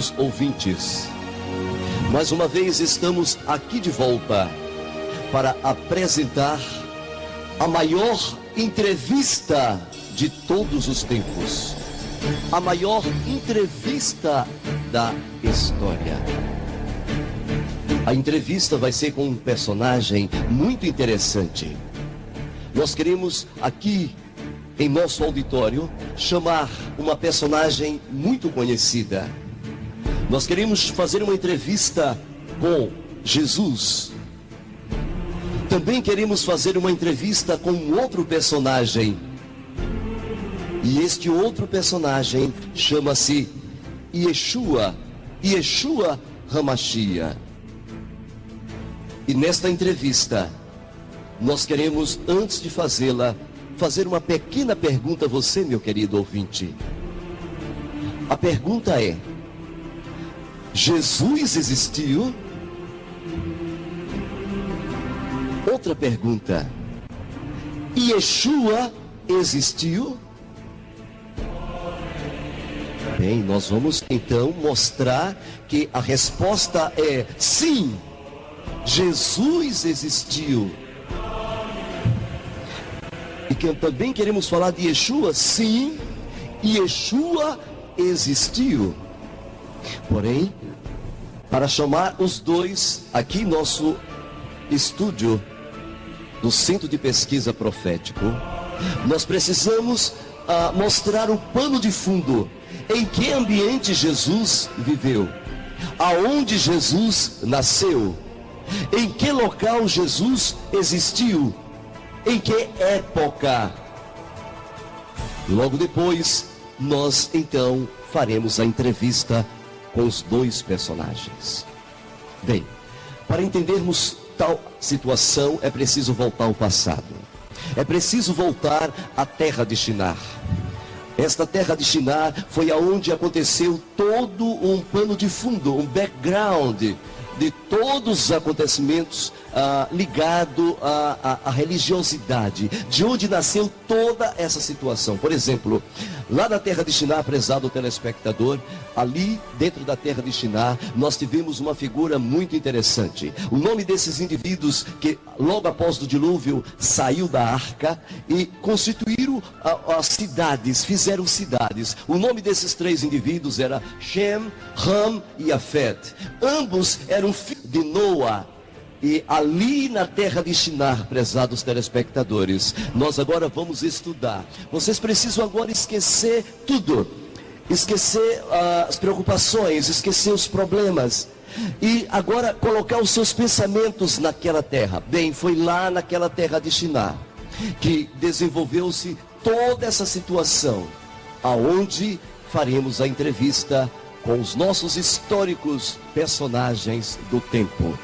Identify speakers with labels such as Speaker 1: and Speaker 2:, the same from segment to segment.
Speaker 1: prezados ouvintes, mais uma vez estamos aqui de volta para apresentar a maior entrevista de todos os tempos, a maior entrevista da história. A entrevista vai ser com um personagem muito interessante. Nós queremos aqui em nosso auditório chamar uma personagem muito conhecida. Nós queremos fazer uma entrevista com Jesus. Também queremos fazer uma entrevista com outro personagem. E este outro personagem chama-se Yeshua HaMashiach. E nesta entrevista, nós queremos, antes de fazê-la, fazer uma pequena pergunta a você, meu querido ouvinte. A pergunta é: Jesus existiu? Outra pergunta: Yeshua existiu? Bem, nós vamos então mostrar que a resposta é sim, Jesus existiu. E que também queremos falar de Yeshua, sim, Yeshua existiu. Porém, para chamar os dois aqui em nosso estúdio do Centro de Pesquisa Profético, nós precisamos mostrar o pano de fundo. Em que ambiente Jesus viveu? Aonde Jesus nasceu? Em que local Jesus existiu? Em que época? Logo depois, nós então faremos a entrevista com os dois personagens. Bem, para entendermos tal situação, é preciso voltar ao passado. É preciso voltar à terra de Shinar. Esta terra de Shinar foi aonde aconteceu todo um pano de fundo, um background de todos os acontecimentos ligado à religiosidade, de onde nasceu toda essa situação. Por exemplo, lá na terra de Shinar, prezado telespectador, ali dentro da terra de Shinar, nós tivemos uma figura muito interessante. O nome desses indivíduos que logo após o dilúvio saiu da arca e constituíram as cidades, fizeram cidades. O nome desses três indivíduos era Shem, Ham e Yafet. Ambos eram filhos de Noa. E ali na terra de Shinar, prezados telespectadores, nós agora vamos estudar. Vocês precisam agora esquecer tudo. Esquecer as preocupações, esquecer os problemas. E agora colocar os seus pensamentos naquela terra. Bem, foi lá naquela terra de Shinar que desenvolveu-se toda essa situação, aonde faremos a entrevista com os nossos históricos personagens do tempo.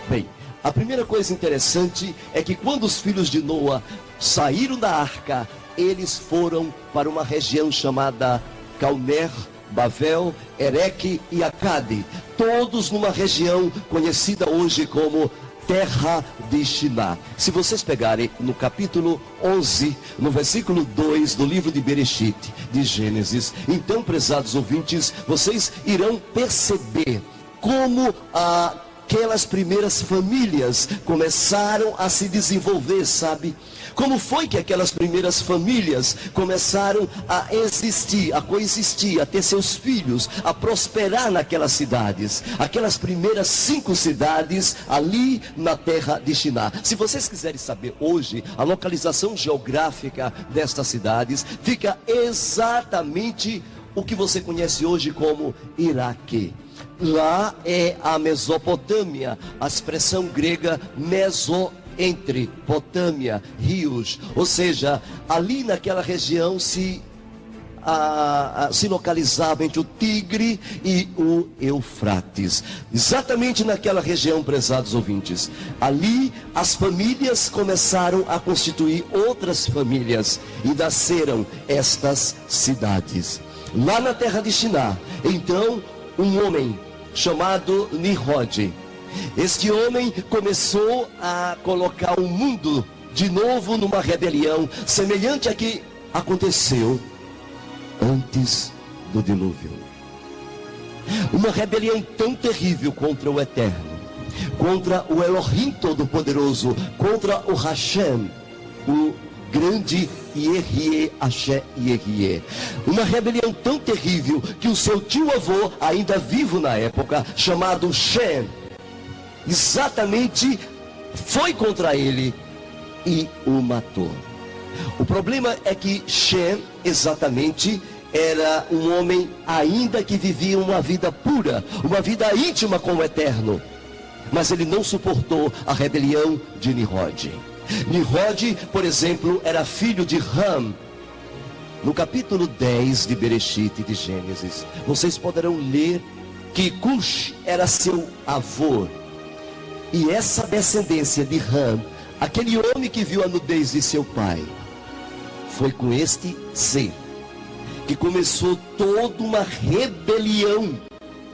Speaker 1: Bem, a primeira coisa interessante é que quando os filhos de Noa saíram da arca, eles foram para uma região chamada Calner, Bavel, Ereque e Acade, todos numa região conhecida hoje como terra de Shinar. Se vocês pegarem no capítulo 11, no versículo 2 do livro de Bereshit, de Gênesis, então, prezados ouvintes, vocês irão perceber como aquelas primeiras famílias começaram a se desenvolver, sabe? Como foi que aquelas primeiras famílias começaram a existir, a coexistir, a ter seus filhos, a prosperar naquelas cidades? Aquelas primeiras 5 cidades ali na terra de Shinar. Se vocês quiserem saber hoje, a localização geográfica destas cidades fica exatamente o que você conhece hoje como Iraque. Lá é a Mesopotâmia, a expressão grega entre Potâmia, rios, ou seja, ali naquela região se localizava entre o Tigre e o Eufrates. Exatamente naquela região, prezados ouvintes, ali as famílias começaram a constituir outras famílias e nasceram estas cidades. Lá na terra de Shinar, então, um homem chamado Nimrod. Este homem começou a colocar o mundo de novo numa rebelião, semelhante a que aconteceu antes do dilúvio. Uma rebelião tão terrível contra o Eterno, contra o Elohim Todo-Poderoso, contra o Hashem, o grande Yehie, Axé Yehie. Uma rebelião tão terrível que o seu tio-avô, ainda vivo na época, chamado Shem, exatamente foi contra ele e o matou. O problema é que Shem, exatamente, era um homem ainda que vivia uma vida pura, uma vida íntima com o Eterno. Mas ele não suportou a rebelião de Nimrod. Nimrod, por exemplo, era filho de Ram. No capítulo 10 de Bereshit, de Gênesis, vocês poderão ler que Cush era seu avô. E essa descendência de Ram, aquele homem que viu a nudez de seu pai, foi com este ser que começou toda uma rebelião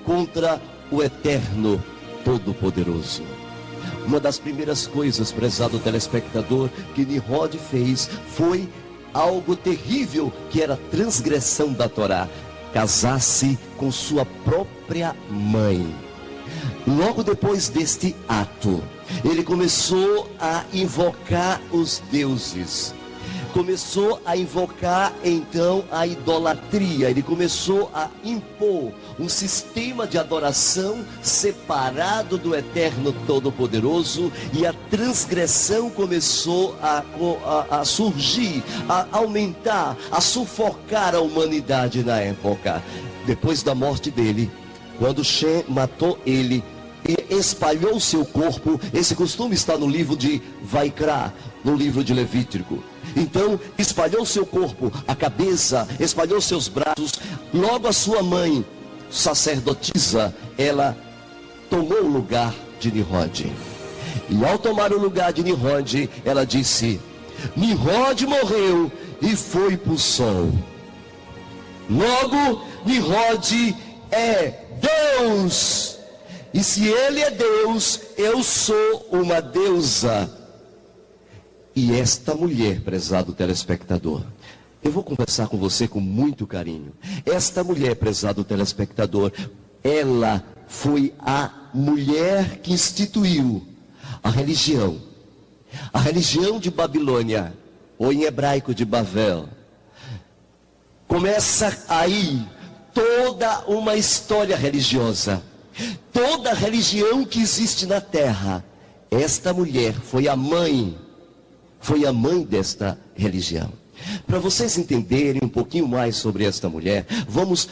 Speaker 1: contra o Eterno Todo-Poderoso. Uma das primeiras coisas, prezado telespectador, que Nimrod fez foi algo terrível, que era transgressão da Torá: casar-se com sua própria mãe. Logo depois deste ato, ele começou a invocar os deuses. Começou a invocar então a idolatria. Ele começou a impor um sistema de adoração separado do Eterno Todo-Poderoso, e a transgressão começou a surgir, a aumentar, a sufocar a humanidade na época. Depois da morte dele, quando Shem matou ele e espalhou seu corpo, esse costume está no livro de Vaikra, no livro de Levítico. Então espalhou seu corpo, a cabeça, espalhou seus braços. Logo a sua mãe, sacerdotisa, ela tomou o lugar de Nimrod. E ao tomar o lugar de Nimrod, ela disse: Nimrod morreu e foi para o sol. Logo, Nimrod é Deus. E se ele é Deus, eu sou uma deusa. E esta mulher, prezado telespectador, eu vou conversar com você com muito carinho. Esta mulher, prezado telespectador, ela foi a mulher que instituiu a religião de Babilônia, ou em hebraico de Babel. Começa aí toda uma história religiosa. Toda religião que existe na terra, esta mulher foi a mãe desta religião. Para vocês entenderem um pouquinho mais sobre esta mulher, vamos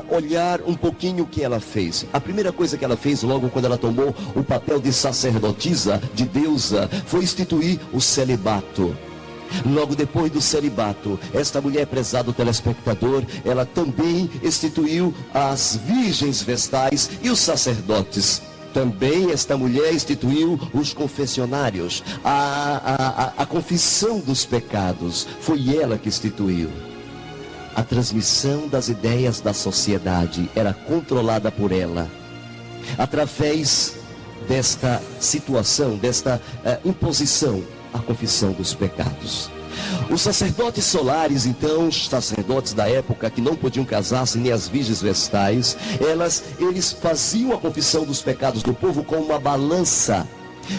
Speaker 1: olhar um pouquinho o que ela fez. A primeira coisa que ela fez logo quando ela tomou o papel de sacerdotisa, de deusa, foi instituir o celibato. Logo depois do celibato, esta mulher, prezado telespectador, ela também instituiu as virgens vestais e os sacerdotes. Também esta mulher instituiu os confessionários, a confissão dos pecados. Foi ela que instituiu. A transmissão das ideias da sociedade era controlada por ela. Através desta situação, desta imposição, a confissão dos pecados. Os sacerdotes solares, então, os sacerdotes da época que não podiam casar-se, nem as virgens vestais, eles faziam a confissão dos pecados do povo com uma balança.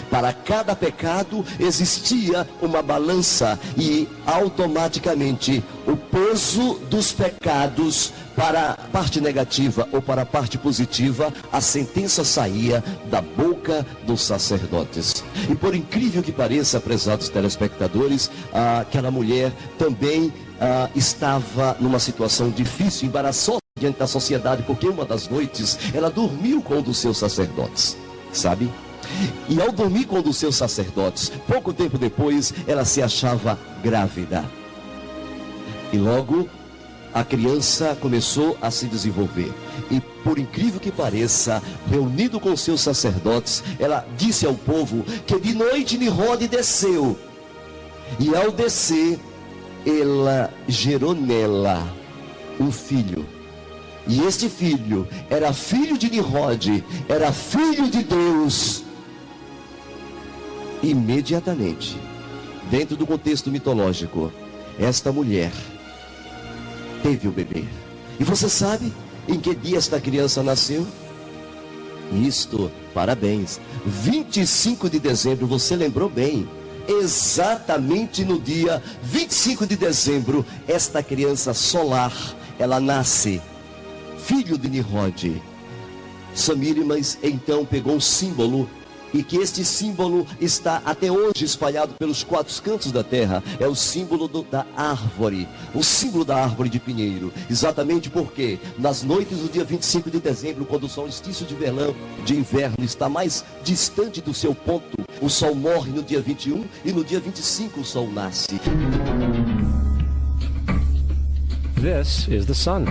Speaker 1: Para cada pecado existia uma balança, e automaticamente o peso dos pecados para a parte negativa ou para a parte positiva, a sentença saía da boca dos sacerdotes. E por incrível que pareça, prezados telespectadores, aquela mulher também estava numa situação difícil, embaraçosa diante da sociedade, porque uma das noites ela dormiu com um dos seus sacerdotes, sabe? E ao dormir com um dos seus sacerdotes, pouco tempo depois, ela se achava grávida. E logo a criança começou a se desenvolver. E por incrível que pareça, reunido com seus sacerdotes, ela disse ao povo que de noite Nimrod desceu. E ao descer, ela gerou nela um filho. E este filho era filho de Nimrod, era filho de Deus. Imediatamente, dentro do contexto mitológico, esta mulher teve o bebê. E você sabe, em que dia esta criança nasceu? Isto, parabéns, 25 de dezembro, você lembrou bem. Exatamente no dia 25 de dezembro, esta criança solar, ela nasce, filho de Nimrod. Samirimas então pegou um símbolo, e que este símbolo está até hoje espalhado pelos 4 cantos da terra. É o símbolo da árvore, o símbolo da árvore de pinheiro. Exatamente porque nas noites do dia 25 de dezembro, quando o solstício de inverno está mais distante do seu ponto, o sol morre no dia 21 e no dia 25 o sol nasce.
Speaker 2: This is the sun,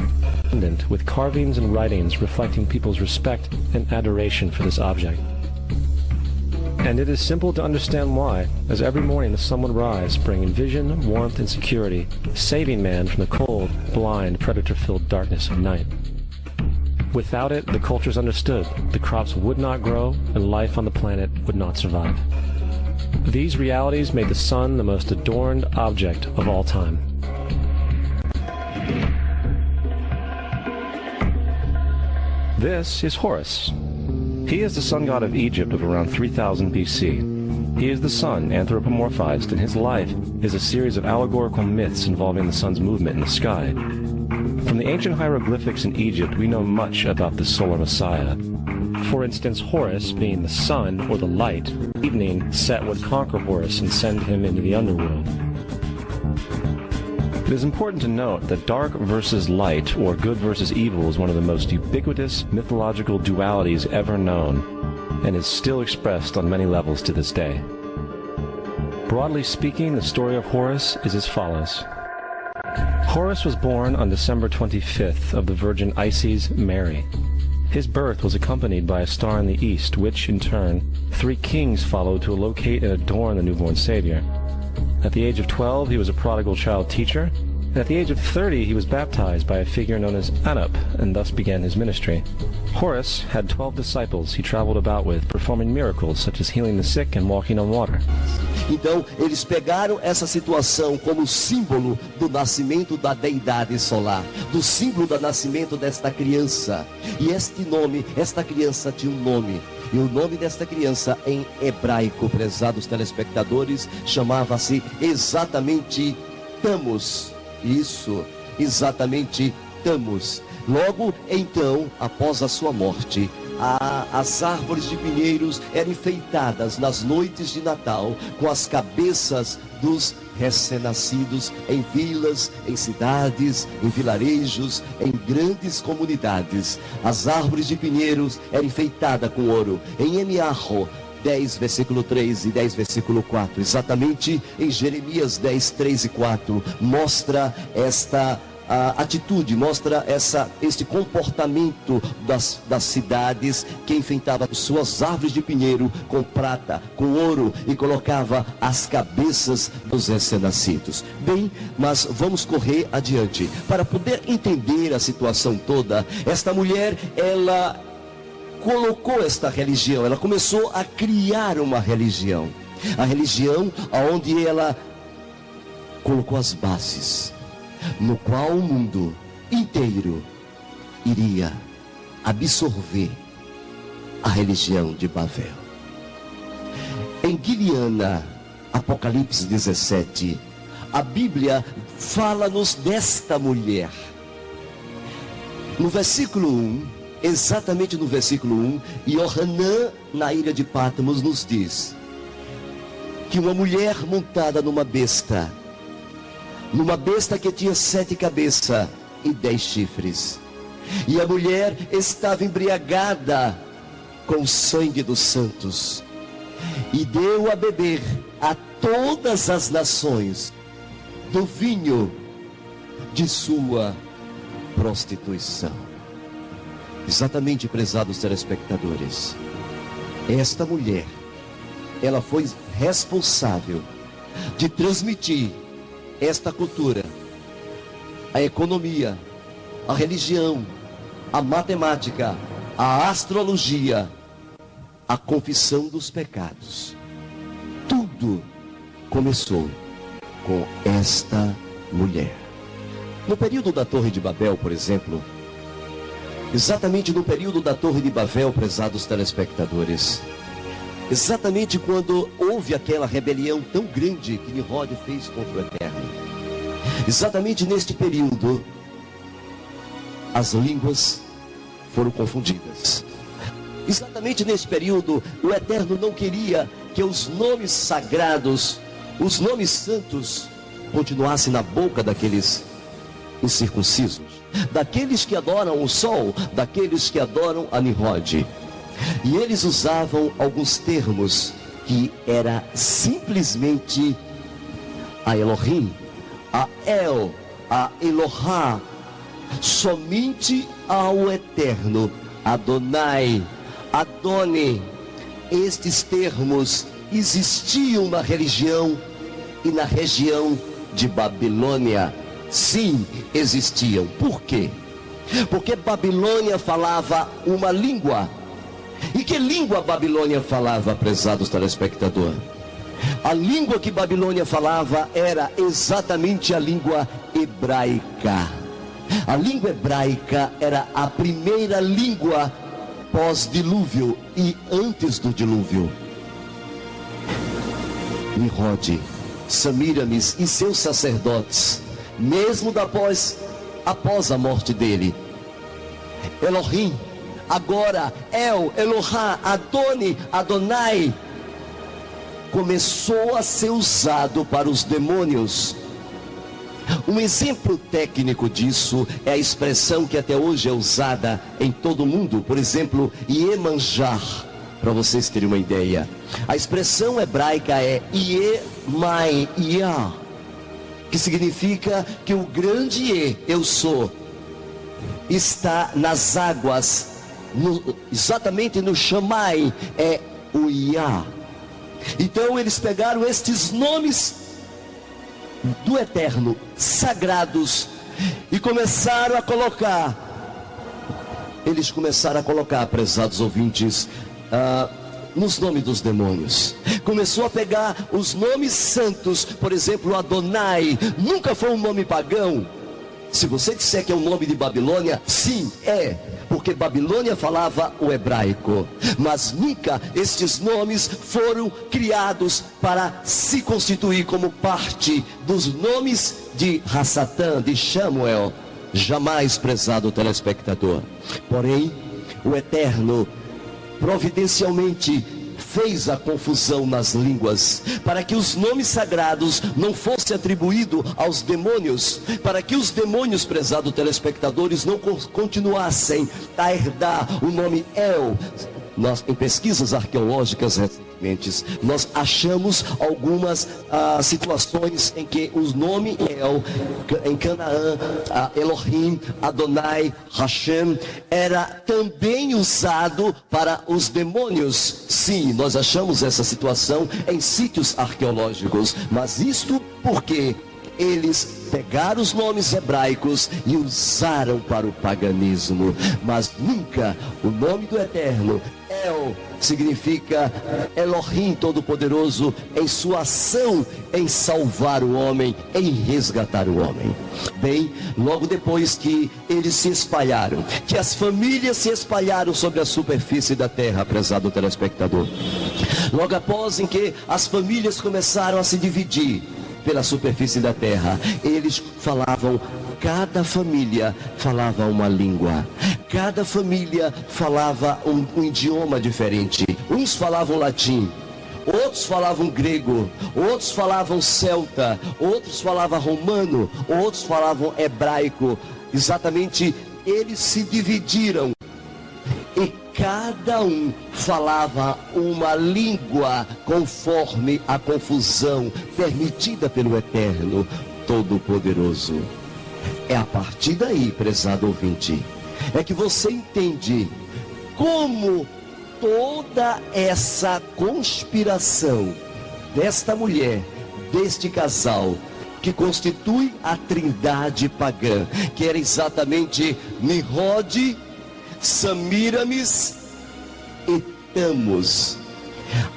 Speaker 2: with carvings and writings reflecting people's respect and adoration for this object. And it is simple to understand why, as every morning the sun would rise, bringing vision, warmth, and security, saving man from the cold, blind, predator-filled darkness of night. Without it, the cultures understood the crops would not grow and life on the planet would not survive. These realities made the sun the most adorned object of all time. This is Horus. He is the sun god of Egypt of around 3000 BC. He is the sun anthropomorphized, and his life is a series of allegorical myths involving the sun's movement in the sky. From the ancient hieroglyphics in Egypt, we know much about the solar messiah. For instance, Horus, being the sun, or the light, evening, Set would conquer Horus and send him into the underworld. It is important to note that dark versus light, or good versus evil, is one of the most ubiquitous mythological dualities ever known, and is still expressed on many levels to this day. Broadly speaking, the story of Horus is as follows. Horus was born on December 25th of the Virgin Isis Mary. His birth was accompanied by a star in the east, which, in turn, 3 kings followed to locate and adorn the newborn Savior. At the age of 12, he was a prodigal child teacher, and at the age of 30, he was baptized by a figure known as Anup, and thus began his ministry. Horus had 12 disciples he traveled about with, performing miracles such as healing the sick and walking on water.
Speaker 1: Então, eles pegaram essa situação como símbolo do nascimento da deidade solar, do símbolo do nascimento desta criança. E este nome, esta criança tinha um nome. E o nome desta criança em hebraico, prezados telespectadores, chamava-se exatamente Tammuz. Isso, exatamente Tammuz. Logo então, após a sua morte, as árvores de pinheiros eram enfeitadas nas noites de Natal com as cabeças dos recém-nascidos em vilas, em cidades, em vilarejos, em grandes comunidades. As árvores de pinheiros eram enfeitadas com ouro. Em Emiarro 10, versículo 3 e 10, versículo 4, exatamente em Jeremias 10, 3 e 4, mostra esta atitude, mostra este comportamento das cidades que enfeitava suas árvores de pinheiro com prata, com ouro e colocava as cabeças dos recém-nascidos. Bem, mas vamos correr adiante. Para poder entender a situação toda, esta mulher, ela colocou esta religião, ela começou a criar uma religião. A religião onde ela colocou as bases, no qual o mundo inteiro iria absorver a religião de Babel. Em Gileana, Apocalipse 17, a Bíblia fala-nos desta mulher. No versículo 1, exatamente no versículo 1, Yohanan, na ilha de Patmos, nos diz que uma mulher montada numa besta que tinha 7 cabeças e 10 chifres, e a mulher estava embriagada com o sangue dos santos, e deu a beber a todas as nações do vinho de sua prostituição. Exatamente, prezados telespectadores, esta mulher, ela foi responsável de transmitir esta cultura, a economia, a religião, a matemática, a astrologia, a confissão dos pecados. Tudo começou com esta mulher. No período da Torre de Babel, por exemplo, exatamente no período da Torre de Babel, prezados telespectadores. Exatamente quando houve aquela rebelião tão grande que Nimrod fez contra o Eterno. Exatamente neste período, as línguas foram confundidas. Exatamente neste período, o Eterno não queria que os nomes sagrados, os nomes santos, continuassem na boca daqueles incircuncisos, daqueles que adoram o sol, daqueles que adoram a Nimrod. E eles usavam alguns termos que era simplesmente a Elohim, a El, a Elohá, somente ao Eterno, Adonai, Adoni. Estes termos existiam na religião e na região de Babilônia. Sim, existiam. Por quê? Porque Babilônia falava uma língua. E que língua Babilônia falava, prezados telespectadores? A língua que Babilônia falava era exatamente a língua hebraica. A língua hebraica era a primeira língua pós-dilúvio e antes do dilúvio. Nimrod, Samíramis e seus sacerdotes, mesmo após a morte dele, Elohim, agora El, Elohá, Adoni, Adonai, começou a ser usado para os demônios. Um exemplo técnico disso é a expressão que até hoje é usada em todo o mundo. Por exemplo, Iemanjar, para vocês terem uma ideia. A expressão hebraica é Iemai, Iá, que significa que o grande E, eu sou, está nas águas, exatamente no Shammai, é o Iá. Então eles pegaram estes nomes do Eterno, sagrados, e começaram a colocar, prezados ouvintes, nos nomes dos demônios. Começou a pegar os nomes santos, por exemplo, Adonai, nunca foi um nome pagão. Se você disser que é o nome de Babilônia, sim, é, porque Babilônia falava o hebraico, mas nunca estes nomes foram criados para se constituir como parte dos nomes de Hassatã, de Samuel. Jamais, prezado telespectador. Porém, o Eterno providencialmente fez a confusão nas línguas, para que os nomes sagrados não fossem atribuídos aos demônios, para que os demônios, prezados telespectadores, não continuassem a herdar o nome El. Nós, em pesquisas arqueológicas recentemente, nós achamos algumas situações em que o nome El, em Canaã, Elohim, Adonai, Hashem, era também usado para os demônios. Sim, nós achamos essa situação em sítios arqueológicos, mas isto porque eles pegaram os nomes hebraicos e usaram para o paganismo, mas nunca o nome do Eterno, El, significa Elohim Todo-Poderoso, em sua ação em salvar o homem, em resgatar o homem. Bem, logo depois que eles se espalharam, que as famílias se espalharam sobre a superfície da terra, prezado telespectador, logo após em que as famílias começaram a se dividir pela superfície da terra, eles falavam, cada família falava uma língua, cada família falava um idioma diferente. Uns falavam latim, outros falavam grego, outros falavam celta, outros falavam romano, outros falavam hebraico. Exatamente, eles se dividiram e cada um falava uma língua conforme a confusão permitida pelo Eterno Todo-Poderoso. É a partir daí, prezado ouvinte, é que você entende como toda essa conspiração desta mulher, deste casal, que constitui a trindade pagã, que era exatamente Nimrod, Samíramis e Tammuz.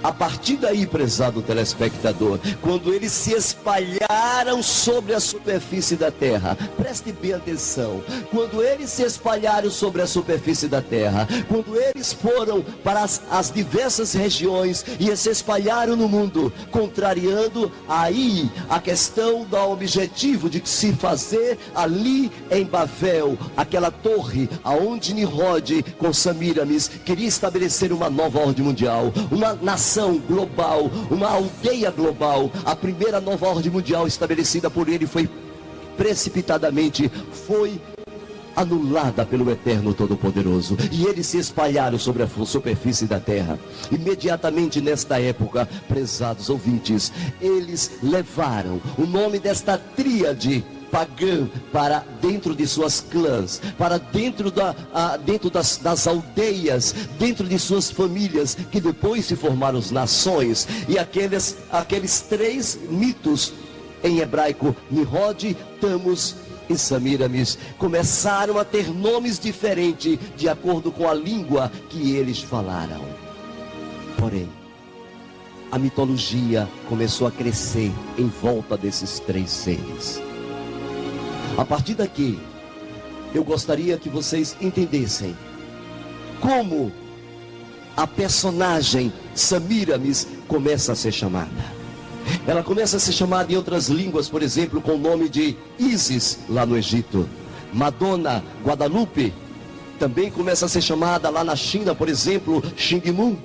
Speaker 1: A partir daí, prezado telespectador, quando eles se espalharam sobre a superfície da terra, preste bem atenção, quando eles se espalharam sobre a superfície da terra, quando eles foram para as diversas regiões e se espalharam no mundo, contrariando aí a questão do objetivo de se fazer ali em Babel, aquela torre aonde Nimrod com Semíramis queria estabelecer uma nova ordem mundial, uma nação global, uma aldeia global. A primeira nova ordem mundial estabelecida por ele foi precipitadamente anulada pelo Eterno Todo-Poderoso, e eles se espalharam sobre a superfície da terra. Imediatamente nesta época, prezados ouvintes, eles levaram o nome desta tríade pagã para dentro de suas clãs, para dentro das aldeias, dentro de suas famílias, que depois se formaram as nações. E aqueles três mitos em hebraico, Nimrod, Tammuz e Semíramis, começaram a ter nomes diferentes de acordo com a língua que eles falaram. Porém, a mitologia começou a crescer em volta desses três seres. A partir daqui, eu gostaria que vocês entendessem como a personagem Semíramis começa a ser chamada. Ela começa a ser chamada em outras línguas, por exemplo, com o nome de Isis, lá no Egito. Madonna, Guadalupe, também começa a ser chamada lá na China, por exemplo, Xingmun.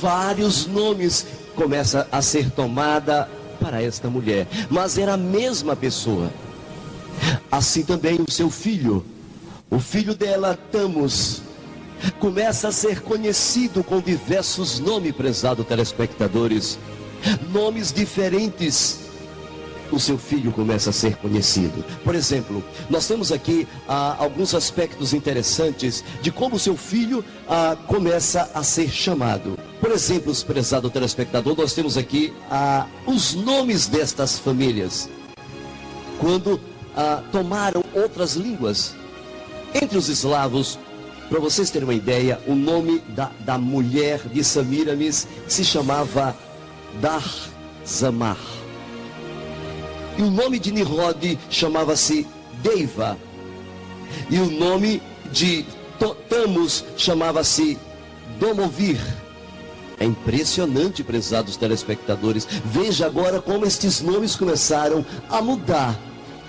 Speaker 1: Vários nomes começam a ser tomada para esta mulher, mas era a mesma pessoa. Assim também o seu filho, o filho dela, Tammuz, começa a ser conhecido com diversos nomes, prezados telespectadores, nomes diferentes. O seu filho começa a ser conhecido. Por exemplo, nós temos aqui alguns aspectos interessantes de como o seu filho começa a ser chamado. Por exemplo, prezado telespectador, nós temos aqui os nomes destas famílias, quando tomaram outras línguas. Entre os eslavos, para vocês terem uma ideia, o nome da mulher de Semíramis se chamava Dar-Zamar. E o nome de Nimrod chamava-se Deiva. E o nome de Tammuz chamava-se Domovir. É impressionante, prezados telespectadores. Veja agora como estes nomes começaram a mudar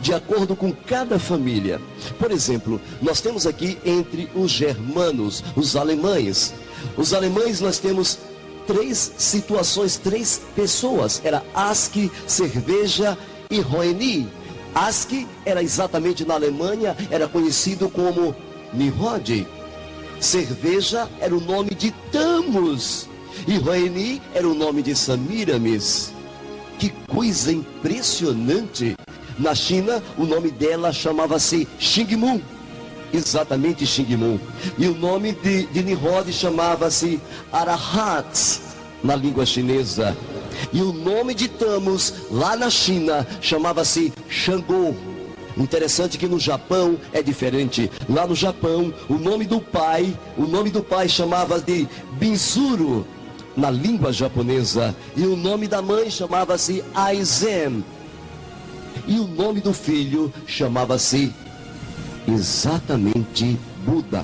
Speaker 1: de acordo com cada família. Por exemplo, nós temos aqui entre os germanos, os alemães. Os alemães, nós temos três situações, três pessoas. Era Aski, Cerveja e Roeni. Aski era exatamente na Alemanha, era conhecido como Nimrod. Cerveja era o nome de Tammuz. E Roeni era o nome de Semíramis. Que coisa impressionante! Na China, o nome dela chamava-se Xingmun. Exatamente Xingmun. E o nome de Nimrod chamava-se Arahat, na língua chinesa. E o nome de Tammuz, lá na China, chamava-se Xangô. Interessante que no Japão é diferente. Lá no Japão, o nome do pai chamava de Binzuru, na língua japonesa. E o nome da mãe chamava-se Aizen. E o nome do filho chamava-se exatamente Buda.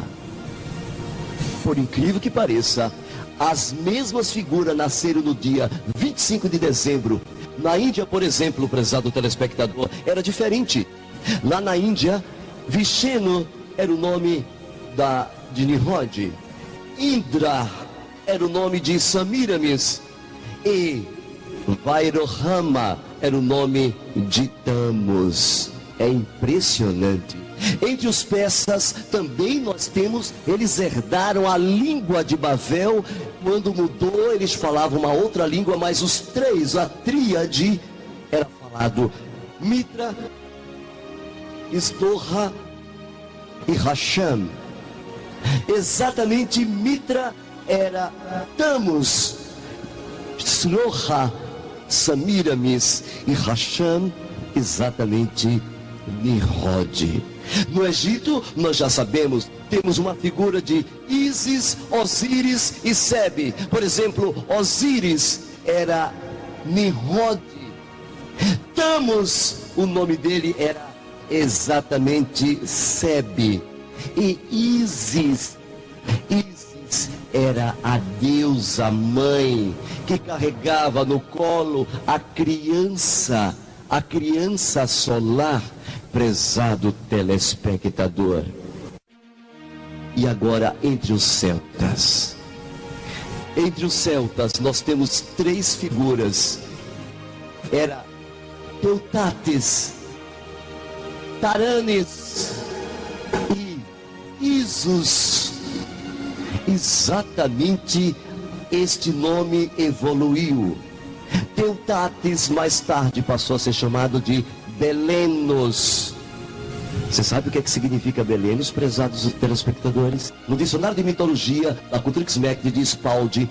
Speaker 1: Por incrível que pareça, as mesmas figuras nasceram no dia 25 de dezembro. Na Índia, por exemplo, prezado telespectador, era diferente. Lá na Índia, Vishnu era o nome de Nimrod. Indra era o nome de Semíramis. E Vairohama era o nome de Tammuz. É impressionante. Entre os persas também nós temos, eles herdaram a língua de Babel. Quando mudou, eles falavam uma outra língua, mas os três, a tríade, era falado Mitra, Esdorra e Hashem. Exatamente, Mitra era Tammuz, Esdorra, Semíramis, e Hashem, exatamente Nimrod. No Egito, nós já sabemos, temos uma figura de Ísis, Osíris e Sebe. Por exemplo, Osíris era Nimrod. Tammuz, o nome dele era exatamente Sebe. E Ísis era a deusa mãe que carregava no colo a criança solar, prezado telespectador. E agora, entre os celtas nós temos três figuras. Era Teutates, Taranes e Isus. Exatamente este nome evoluiu. Teutates mais tarde passou a ser chamado de Belenos. Você sabe o que significa Belenos, prezados telespectadores? No dicionário de mitologia da Cultrix Mac de Spaldi,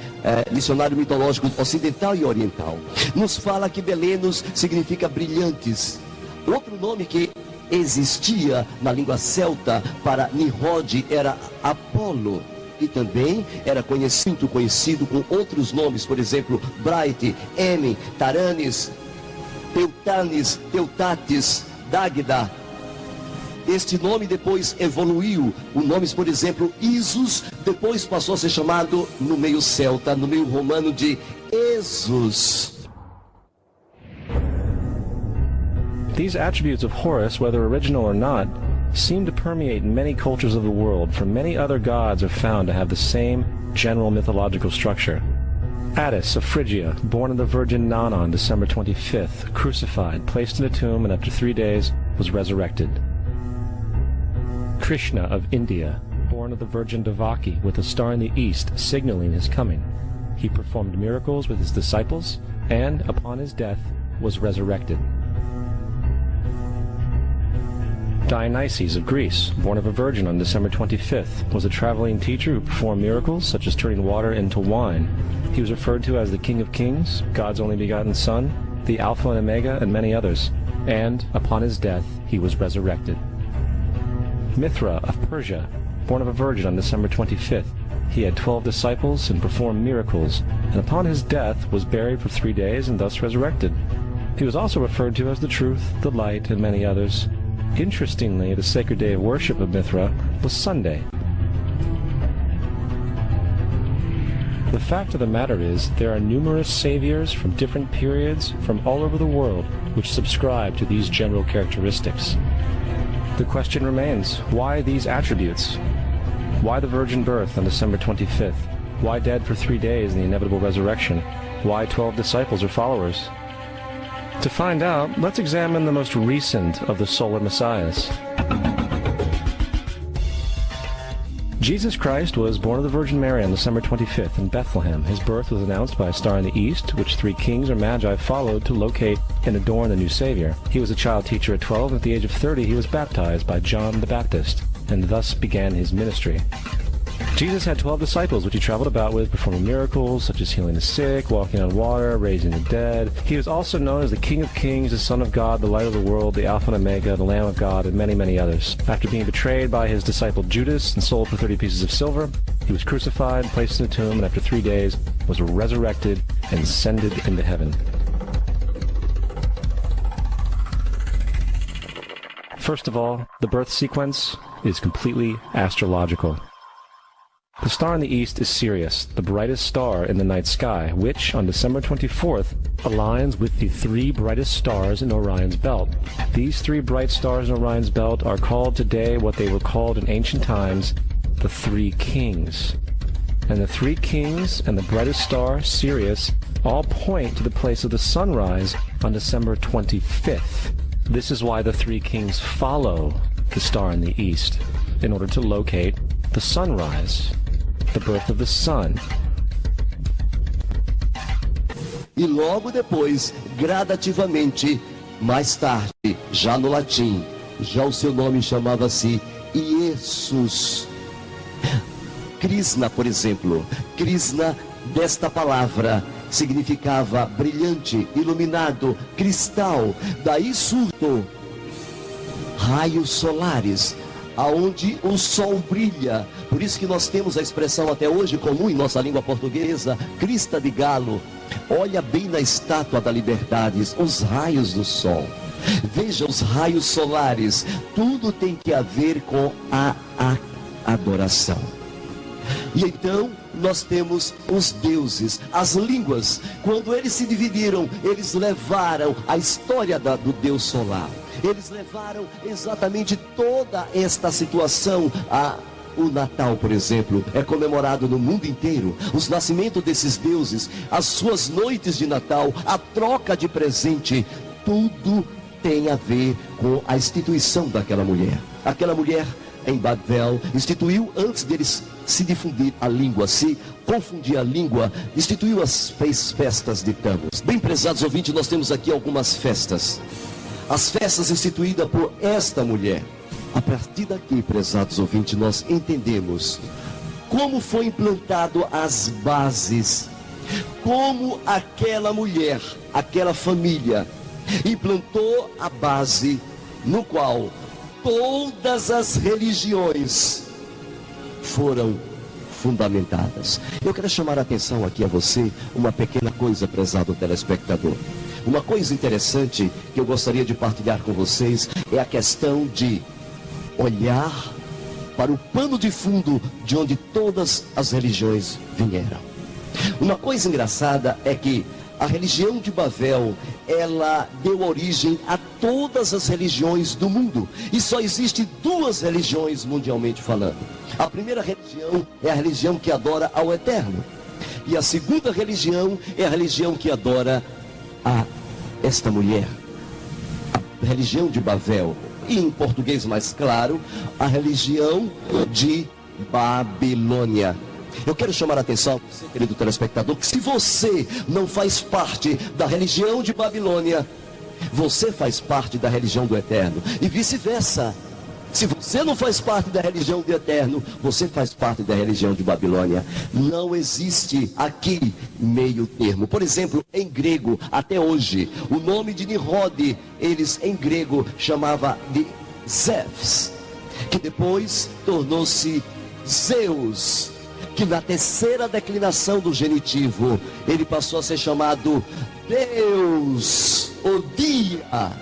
Speaker 1: dicionário mitológico ocidental e oriental, nos fala que Belenos significa brilhantes. Outro nome que existia na língua celta para Nimrod era Apolo. E também era conhecido com outros nomes, por exemplo, Bright, Emi, Taranes, Teutanes, Teutates, Dagda. Este nome depois evoluiu. O nome, por exemplo, Isus, depois passou a ser chamado, no meio celta, no meio romano, de Esus.
Speaker 2: These attributes of Horus, whether original or not, seem to permeate many cultures of the world, for many other gods are found to have the same general mythological structure. Attis of Phrygia, born of the Virgin Nana on December 25th, crucified, placed in a tomb, and after 3 days was resurrected. Krishna of India, born of the Virgin Devaki, with a star in the east signaling his coming. He performed miracles with his disciples, and upon his death was resurrected. Dionysius of Greece, born of a virgin on December 25th, was a traveling teacher who performed miracles such as turning water into wine. He was referred to as the King of Kings, God's only begotten Son, the Alpha and Omega, and many others. And upon his death he was resurrected. Mithra of Persia, born of a virgin on December 25th, he had 12 disciples and performed miracles, and upon his death was buried for 3 days and thus resurrected. He was also referred to as the Truth, the Light, and many others. Interestingly, the sacred day of worship of Mithra was Sunday. The fact of the matter is, there are numerous saviors from different periods from all over the world which subscribe to these general characteristics. The question remains, why these attributes? Why the virgin birth on December 25th? Why dead for 3 days in the inevitable resurrection? Why 12 disciples or followers? To find out, let's examine the most recent of the solar messiahs. Jesus Christ was born of the Virgin Mary on December 25th in Bethlehem. His birth was announced by a star in the east, which 3 kings or magi followed to locate and adorn the new Savior. He was a child teacher at 12, and at the age of 30 he was baptized by John the Baptist, and thus began his ministry. Jesus had 12 disciples, which he traveled about with, performing miracles such as healing the sick, walking on water, raising the dead. He was also known as the King of Kings, the Son of God, the Light of the World, the Alpha and Omega, the Lamb of God, and many, many others. After being betrayed by his disciple Judas and sold for 30 pieces of silver, he was crucified, placed in a tomb, and after 3 days was resurrected and ascended into heaven. First of all, the birth sequence is completely astrological. The star in the east is Sirius, the brightest star in the night sky, which, on December 24th, aligns with the 3 brightest stars in Orion's belt. These 3 bright stars in Orion's belt are called today what they were called in ancient times, the 3 kings. And the 3 kings and the brightest star, Sirius, all point to the place of the sunrise on December 25th. This is why the 3 kings follow the star in the east, in order to locate the sunrise, the birth of the sun.
Speaker 1: E logo depois, gradativamente, mais tarde, já no latim, já o seu nome chamava-se Iesus. Krishna, por exemplo, Krishna, desta palavra, significava brilhante, iluminado, cristal. Daí surgiu raios solares, aonde o sol brilha. Por isso que nós temos a expressão até hoje comum em nossa língua portuguesa, crista de galo. Olha bem na estátua da Liberdade, os raios do sol. Veja os raios solares. Tudo tem que ver com a adoração. E então nós temos os deuses, as línguas. Quando eles se dividiram, eles levaram a história do Deus solar. Eles levaram exatamente toda esta situação. O Natal, por exemplo, é comemorado no mundo inteiro. Os nascimentos desses deuses, as suas noites de Natal, a troca de presente, tudo tem a ver com a instituição daquela mulher. Aquela mulher em Babel instituiu, antes deles se difundir a língua, se confundir a língua, instituiu as festas de Tammuz. Bem, prezados ouvintes, nós temos aqui algumas festas. As festas instituídas por esta mulher. A partir daqui, prezados ouvintes, nós entendemos como foi implantado as bases, como aquela mulher, aquela família, implantou a base no qual todas as religiões foram fundamentadas. Eu quero chamar a atenção aqui a você, uma pequena coisa, prezado telespectador. Uma coisa interessante que eu gostaria de partilhar com vocês é a questão de olhar para o pano de fundo de onde todas as religiões vieram. Uma coisa engraçada é que a religião de Babel, ela deu origem a todas as religiões do mundo. E só existe duas religiões mundialmente falando. A primeira religião é a religião que adora ao Eterno. E a segunda religião é a religião que adora a esta mulher. A religião de Babel. E em português mais claro, a religião de Babilônia. Eu quero chamar a atenção, você, querido telespectador, que se você não faz parte da religião de Babilônia, você faz parte da religião do Eterno. E vice-versa. Se você não faz parte da religião do Eterno, você faz parte da religião de Babilônia. Não existe aqui meio termo. Por exemplo, em grego, até hoje, o nome de Nimrod, eles em grego chamava de Zeus, que depois tornou-se Zeus, que na terceira declinação do genitivo, ele passou a ser chamado Deus, o dia.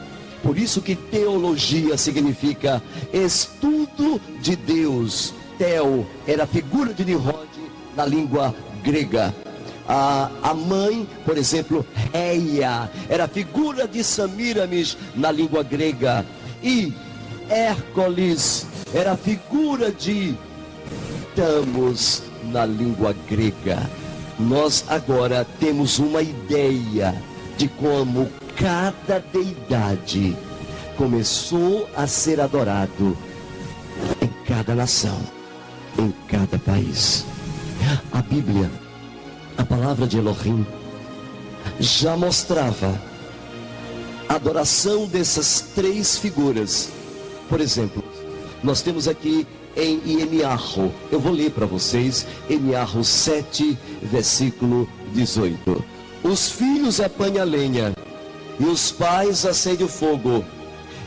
Speaker 1: Por isso que teologia significa estudo de Deus. Theo era a figura de Nimrod na língua grega. A mãe, por exemplo, Reia, era a figura de Semíramis na língua grega. E Hércules era a figura de Tammuz na língua grega. Nós agora temos uma ideia de como cada deidade começou a ser adorado em cada nação, em cada país. A Bíblia, a palavra de Elohim, já mostrava a adoração dessas três figuras. Por exemplo, nós temos aqui em Irmiyahu, eu vou ler para vocês, Irmiyahu 7, versículo 18. Os filhos apanham a lenha, e os pais acendem o fogo,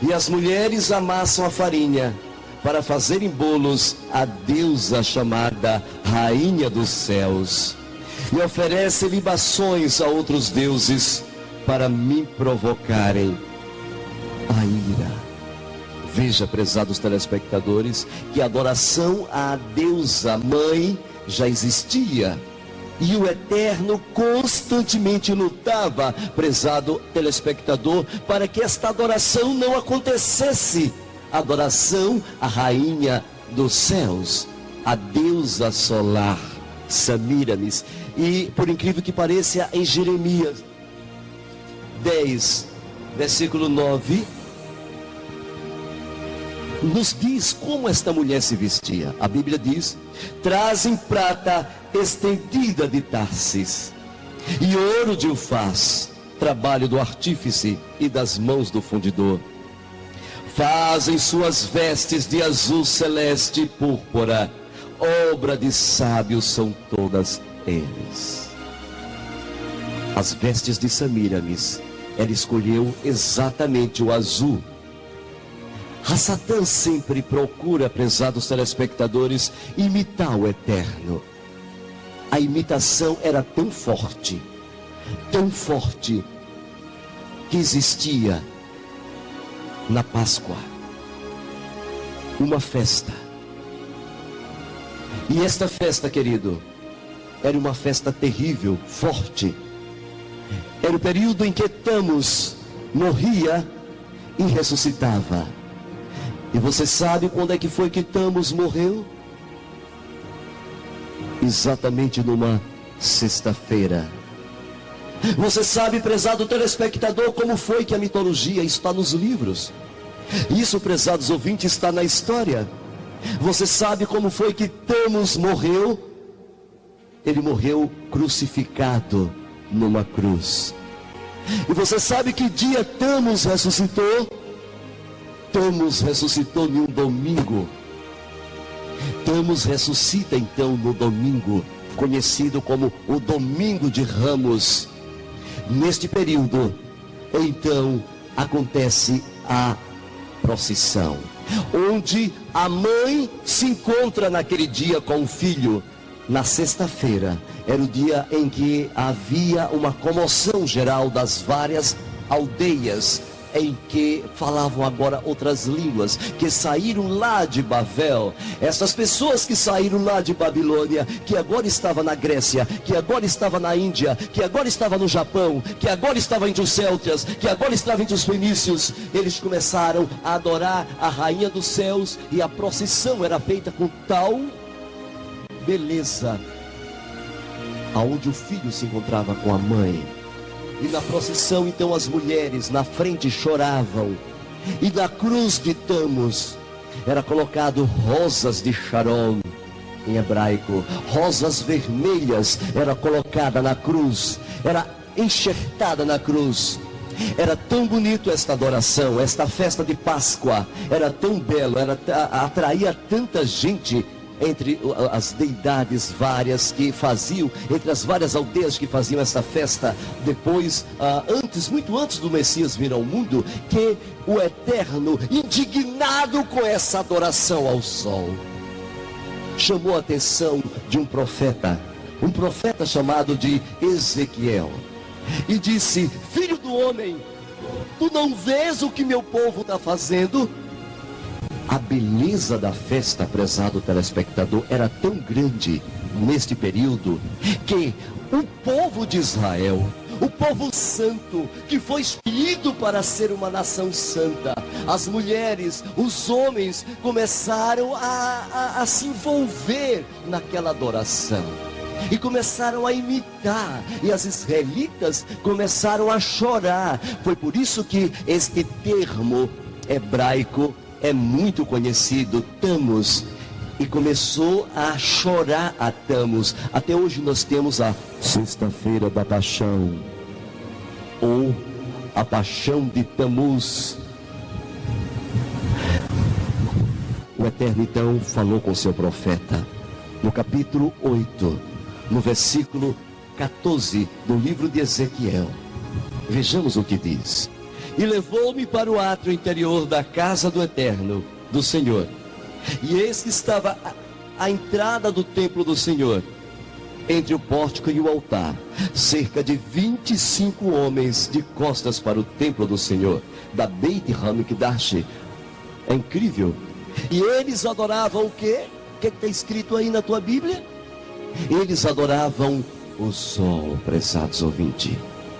Speaker 1: e as mulheres amassam a farinha, para fazerem bolos à deusa chamada Rainha dos Céus, e oferecem libações a outros deuses, para me provocarem a ira. Veja, prezados telespectadores, que a adoração à deusa mãe já existia. E o Eterno constantemente lutava, prezado telespectador, para que esta adoração não acontecesse. Adoração à Rainha dos Céus, a deusa solar, Semíramis. E, por incrível que pareça, em Jeremias 10, versículo 9, nos diz como esta mulher se vestia. A Bíblia diz: trazem prata estendida de Tarsis, e ouro de Ufaz, trabalho do artífice e das mãos do fundidor. Fazem suas vestes de azul celeste e púrpura, obra de sábios são todas eles. As vestes de Semíramis, ela escolheu exatamente o azul. A Satã sempre procura, prezados telespectadores, imitar o eterno. A imitação era tão forte, que existia na Páscoa uma festa. E esta festa, querido, era uma festa terrível, forte. Era o período em que Thamus morria e ressuscitava. E você sabe quando é que foi que Thamus morreu? Exatamente numa sexta-feira. Você sabe, prezado telespectador, como foi que a mitologia está nos livros? Isso, prezados ouvintes, está na história. Você sabe como foi que Thamus morreu? Ele morreu crucificado numa cruz. E você sabe que dia Thamus ressuscitou? Thamus ressuscitou em um domingo. Thamus ressuscita então no domingo, conhecido como o Domingo de Ramos. Neste período, então, acontece a procissão, onde a mãe se encontra naquele dia com o filho. Na sexta-feira, era o dia em que havia uma comoção geral das várias aldeias em que falavam agora outras línguas, que saíram lá de Babel. Essas pessoas que saíram lá de Babilônia, que agora estava na Grécia, que agora estava na Índia, que agora estava no Japão, que agora estava entre os celtas, que agora estava entre os fenícios, eles começaram a adorar a rainha dos céus, e a procissão era feita com tal beleza, aonde o filho se encontrava com a mãe. E na procissão, então, as mulheres na frente choravam. E na cruz de Thamus era colocado rosas de Sharon, em hebraico. Rosas vermelhas era colocada na cruz, era enxertada na cruz. Era tão bonito esta adoração, esta festa de Páscoa. Era tão belo, atraía tanta gente entre as deidades várias que faziam, entre as várias aldeias que faziam essa festa. Depois, muito antes do Messias vir ao mundo, que o Eterno, indignado com essa adoração ao sol, chamou a atenção de um profeta chamado de Ezequiel, e disse: filho do homem, tu não vês o que meu povo está fazendo? A beleza da festa, prezado telespectador, era tão grande neste período, que o povo de Israel, o povo santo, que foi escolhido para ser uma nação santa, as mulheres, os homens, começaram a se envolver naquela adoração, e começaram a imitar, e as israelitas começaram a chorar. Foi por isso que este termo hebraico é muito conhecido, Thamus, e começou a chorar a Thamus. Até hoje nós temos a Sexta-feira da Paixão, ou a Paixão de Thamus. O Eterno então falou com seu profeta, no capítulo 8, no versículo 14 do livro de Ezequiel. Vejamos o que diz: e levou-me para o átrio interior da casa do Eterno, do Senhor. E eis que estava à entrada do templo do Senhor, entre o pórtico e o altar, cerca de 25 homens de costas para o templo do Senhor, da Beit Hamikdash. É incrível. E eles adoravam o quê? O que está escrito aí na tua Bíblia? Eles adoravam o sol, prezados ouvintes,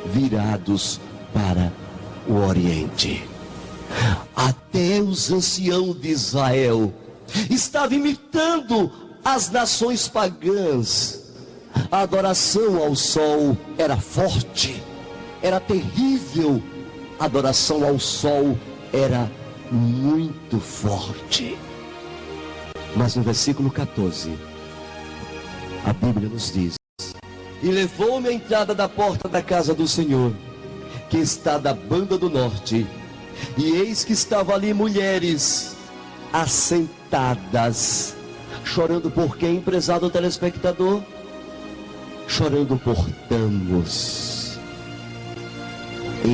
Speaker 1: virados para o Oriente. Até os anciãos de Israel estavam imitando as nações pagãs. A adoração ao sol era forte, era terrível. A adoração ao sol era muito forte. Mas no versículo 14, a Bíblia nos diz: e levou-me à entrada da porta da casa do Senhor, que está da banda do norte, e eis que estavam ali mulheres assentadas, chorando por quem, prezado telespectador? Chorando por Thamus.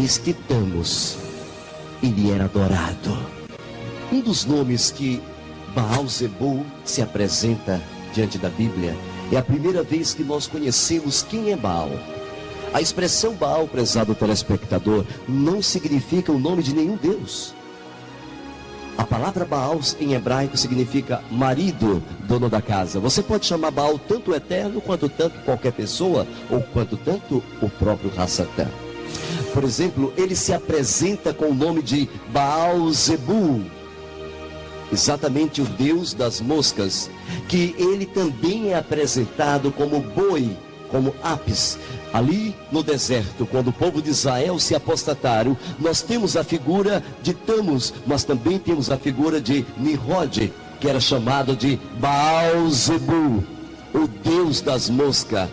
Speaker 1: Este Thamus, ele era adorado. Um dos nomes que Baal-Zebul se apresenta diante da Bíblia é a primeira vez que nós conhecemos quem é Baal. A expressão Baal, prezado telespectador, não significa o nome de nenhum deus. A palavra Baal em hebraico significa marido, dono da casa. Você pode chamar Baal tanto o eterno, quanto tanto qualquer pessoa, ou quanto tanto o próprio Hassatã. Por exemplo, ele se apresenta com o nome de Baal-Zebul, exatamente o deus das moscas, que ele também é apresentado como boi, como Apis. Ali no deserto, quando o povo de Israel se apostataram, nós temos a figura de Tamus, mas também temos a figura de Nimrod, que era chamado de Baal-Zebul, o deus das moscas.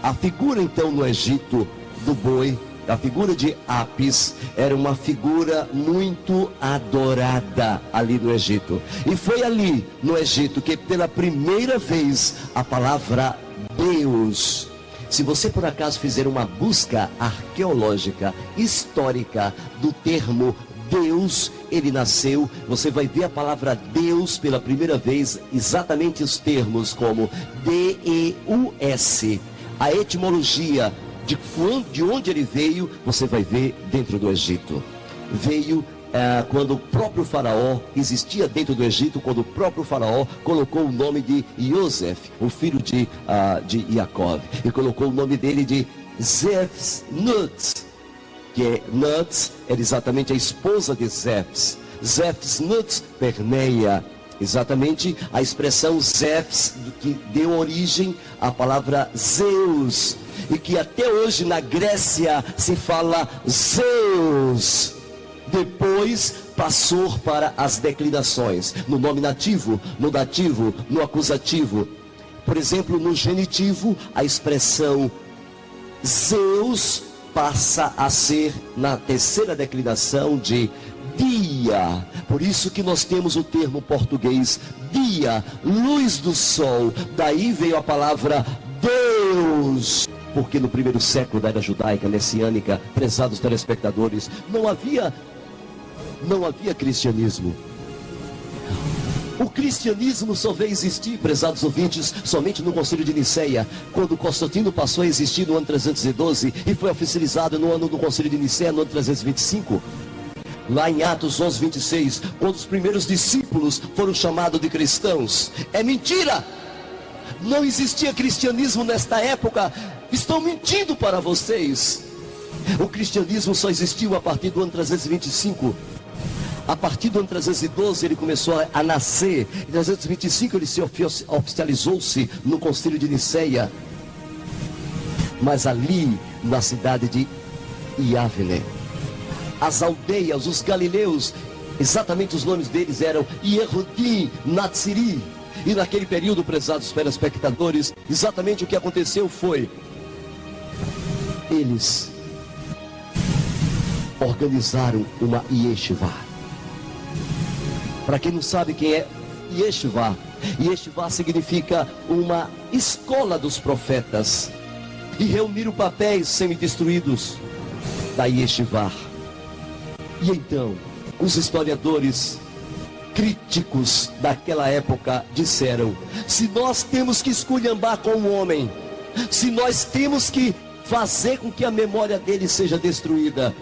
Speaker 1: A figura então no Egito do boi, a figura de Apis, era uma figura muito adorada ali no Egito. E foi ali no Egito que pela primeira vez a palavra Deus, se você por acaso fizer uma busca arqueológica, histórica do termo Deus, ele nasceu, você vai ver a palavra Deus pela primeira vez, exatamente os termos como D-E-U-S. A etimologia de onde ele veio, você vai ver dentro do Egito. Veio quando o próprio faraó existia dentro do Egito, quando o próprio faraó colocou o nome de Yosef, o filho de Jacob, e colocou o nome dele de Zefs-Nut, que é Nut, era exatamente a esposa de Zefs. Zefs-Nut perneia, exatamente a expressão Zefs, que deu origem à palavra Zeus, e que até hoje na Grécia se fala Zeus. Depois passou para as declinações, no nome nativo, no dativo, no acusativo. Por exemplo, no genitivo, a expressão Zeus passa a ser, na terceira declinação, de dia. Por isso que nós temos o termo português dia, luz do sol. Daí veio a palavra Deus. Porque no primeiro século da era judaica, messiânica, prezados telespectadores, não havia cristianismo. O cristianismo só veio existir, prezados ouvintes, somente no Concílio de Niceia, quando Constantino passou a existir no ano 312 e foi oficializado no ano do Concílio de Niceia, no ano 325. Lá em Atos 11, 26, quando os primeiros discípulos foram chamados de cristãos. É mentira! Não existia cristianismo nesta época. Estão mentindo para vocês. O cristianismo só existiu a partir do ano 325. A partir do ano 312 ele começou a nascer. Em 325 ele se oficializou-se no Concílio de Niceia. Mas ali, na cidade de Iávine, as aldeias, os galileus, exatamente os nomes deles eram Yehudim, Natsiri. E naquele período, prezados telespectadores, exatamente o que aconteceu foi: eles organizaram uma yeshiva. Para quem não sabe quem é yeshiva, yeshiva significa uma escola dos profetas. E reuniram papéis semi-destruídos da yeshiva. E então, os historiadores críticos daquela época disseram: se nós temos que esculhambar com o homem, se nós temos que fazer com que a memória dele seja destruída,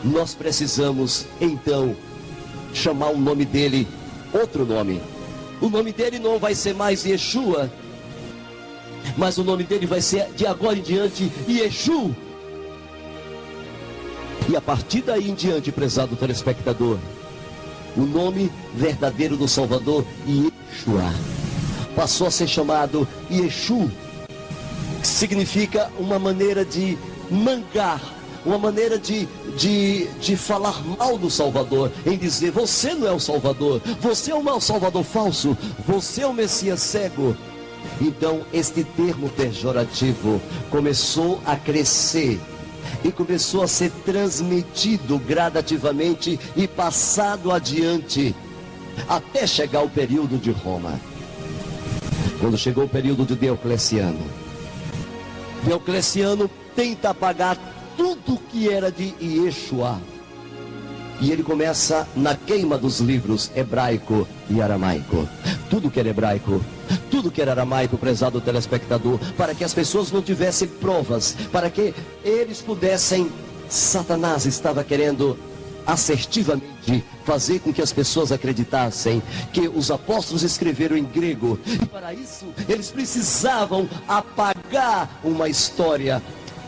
Speaker 1: nós precisamos então chamar o nome dele outro nome. O nome dele não vai ser mais Yeshua, mas o nome dele vai ser de agora em diante Yeshu. E a partir daí em diante, prezado telespectador, o nome verdadeiro do Salvador, Yeshua, passou a ser chamado Yeshu, que significa uma maneira de mangar, uma maneira de falar mal do Salvador, em dizer: você não é o Salvador, você é um Salvador falso, você é o Messias cego. Então este termo pejorativo começou a crescer e começou a ser transmitido gradativamente e passado adiante, até chegar o período de Roma. Quando chegou o período de Diocleciano, Diocleciano tenta apagar tudo que era de Yeshua. E ele começa na queima dos livros hebraico e aramaico. Tudo que era hebraico, tudo que era aramaico, prezado telespectador, para que as pessoas não tivessem provas, para que eles pudessem... Satanás estava querendo assertivamente fazer com que as pessoas acreditassem que os apóstolos escreveram em grego. E para isso, eles precisavam apagar uma história.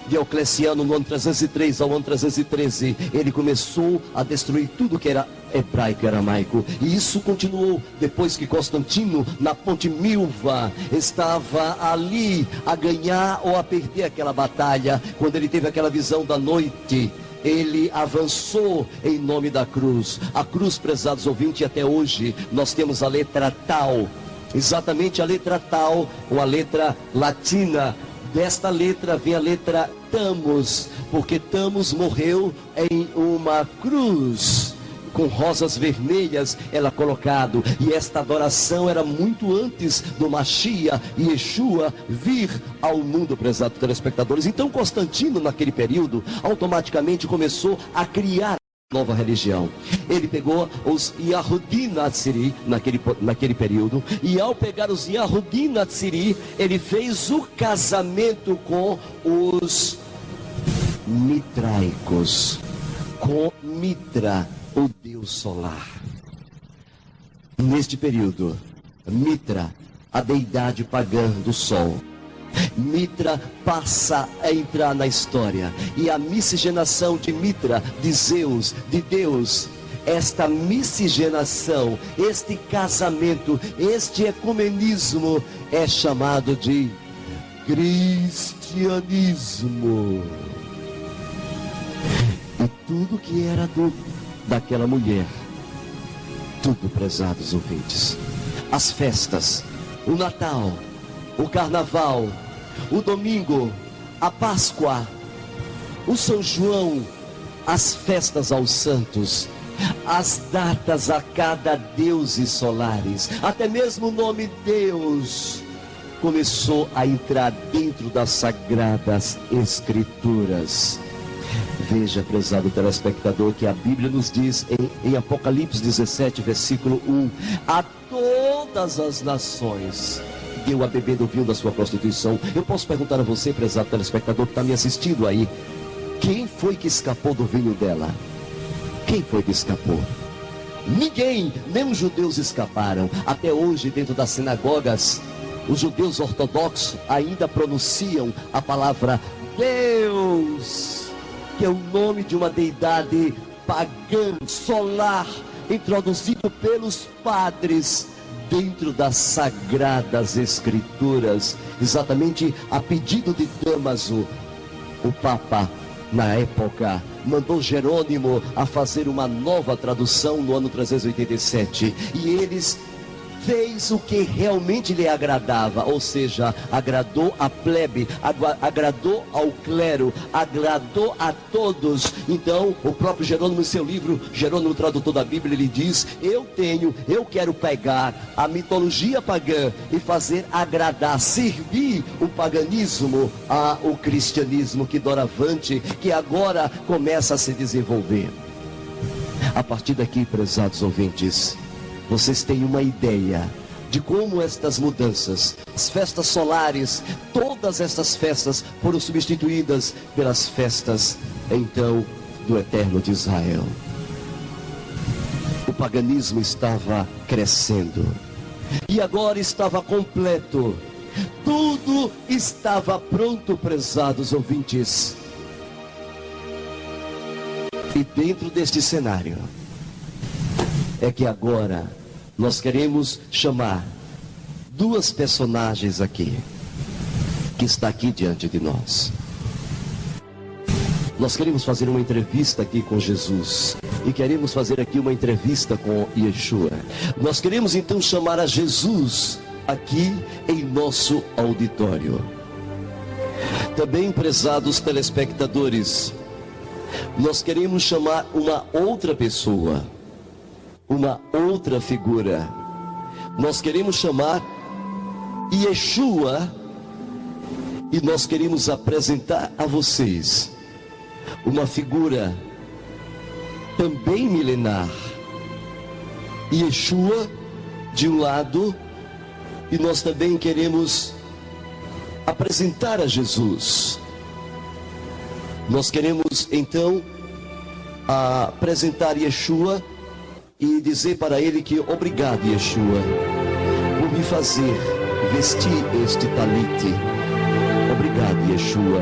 Speaker 1: Diocleciano, no ano 303 ao ano 313, ele começou a destruir tudo que era hebraico e aramaico. E isso continuou depois que Constantino, na Ponte Milva, estava ali a ganhar ou a perder aquela batalha. Quando ele teve aquela visão da noite, ele avançou em nome da cruz. A cruz, prezados ouvintes, até hoje nós temos a letra Tau. Exatamente a letra Tau, ou a letra latina. Desta letra vem a letra Thamus, porque Thamus morreu em uma cruz, com rosas vermelhas ela colocado. E esta adoração era muito antes do Mashiach e Yeshua vir ao mundo, prezados telespectadores. Então Constantino, naquele período, automaticamente começou a criar nova religião. Ele pegou os Yahudi Natsiri naquele período, e ao pegar os Yahudi Natsiri, ele fez o casamento com os mitraicos, com Mitra, o deus solar. Neste período, Mitra, a deidade pagã do sol, Mitra passa a entrar na história. E a miscigenação de Mitra, de Zeus, de Deus, esta miscigenação, este casamento, este ecumenismo é chamado de cristianismo. E tudo que era daquela mulher, tudo, prezados ouvintes, as festas, o Natal, o Carnaval, o Domingo, a Páscoa, o São João, as festas aos santos, as datas a cada deuses solares, até mesmo o nome Deus começou a entrar dentro das sagradas escrituras. Veja, prezado telespectador, que a Bíblia nos diz em Apocalipse 17, versículo 1: a todas as nações deu a beber do vinho da sua prostituição. Eu posso perguntar a você, prezado telespectador que está me assistindo aí, quem foi que escapou do vinho dela? Quem foi que escapou? Ninguém, nem os judeus escaparam. Até hoje, dentro das sinagogas, os judeus ortodoxos ainda pronunciam a palavra Deus, que é o nome de uma deidade pagã, solar, introduzido pelos padres dentro das sagradas escrituras, exatamente a pedido de Damaso. O Papa, na época, mandou Jerônimo a fazer uma nova tradução no ano 387, e eles fez o que realmente lhe agradava, ou seja, agradou a plebe, agradou ao clero, agradou a todos. Então, o próprio Jerônimo, em seu livro, Jerônimo, tradutor da Bíblia, ele diz: eu quero pegar a mitologia pagã e fazer agradar, servir o paganismo ao cristianismo que doravante, que agora começa a se desenvolver. A partir daqui, prezados ouvintes, vocês têm uma ideia de como estas mudanças, as festas solares, todas estas festas foram substituídas pelas festas, então, do Eterno de Israel. O paganismo estava crescendo e agora estava completo. Tudo estava pronto, prezados ouvintes. E dentro deste cenário é que agora nós queremos chamar duas personagens aqui, que está aqui diante de nós. Nós queremos fazer uma entrevista aqui com Jesus, e queremos fazer aqui uma entrevista com Yeshua. Nós queremos então chamar a Jesus aqui em nosso auditório. Também, prezados telespectadores, nós queremos chamar uma outra pessoa, uma outra figura. Nós queremos chamar Yeshua, e nós queremos apresentar a vocês uma figura também milenar. Yeshua de um lado, e nós também queremos apresentar a Jesus. Nós queremos então apresentar Yeshua e dizer para ele que obrigado, Yeshua, por me fazer vestir este talite. Obrigado, Yeshua,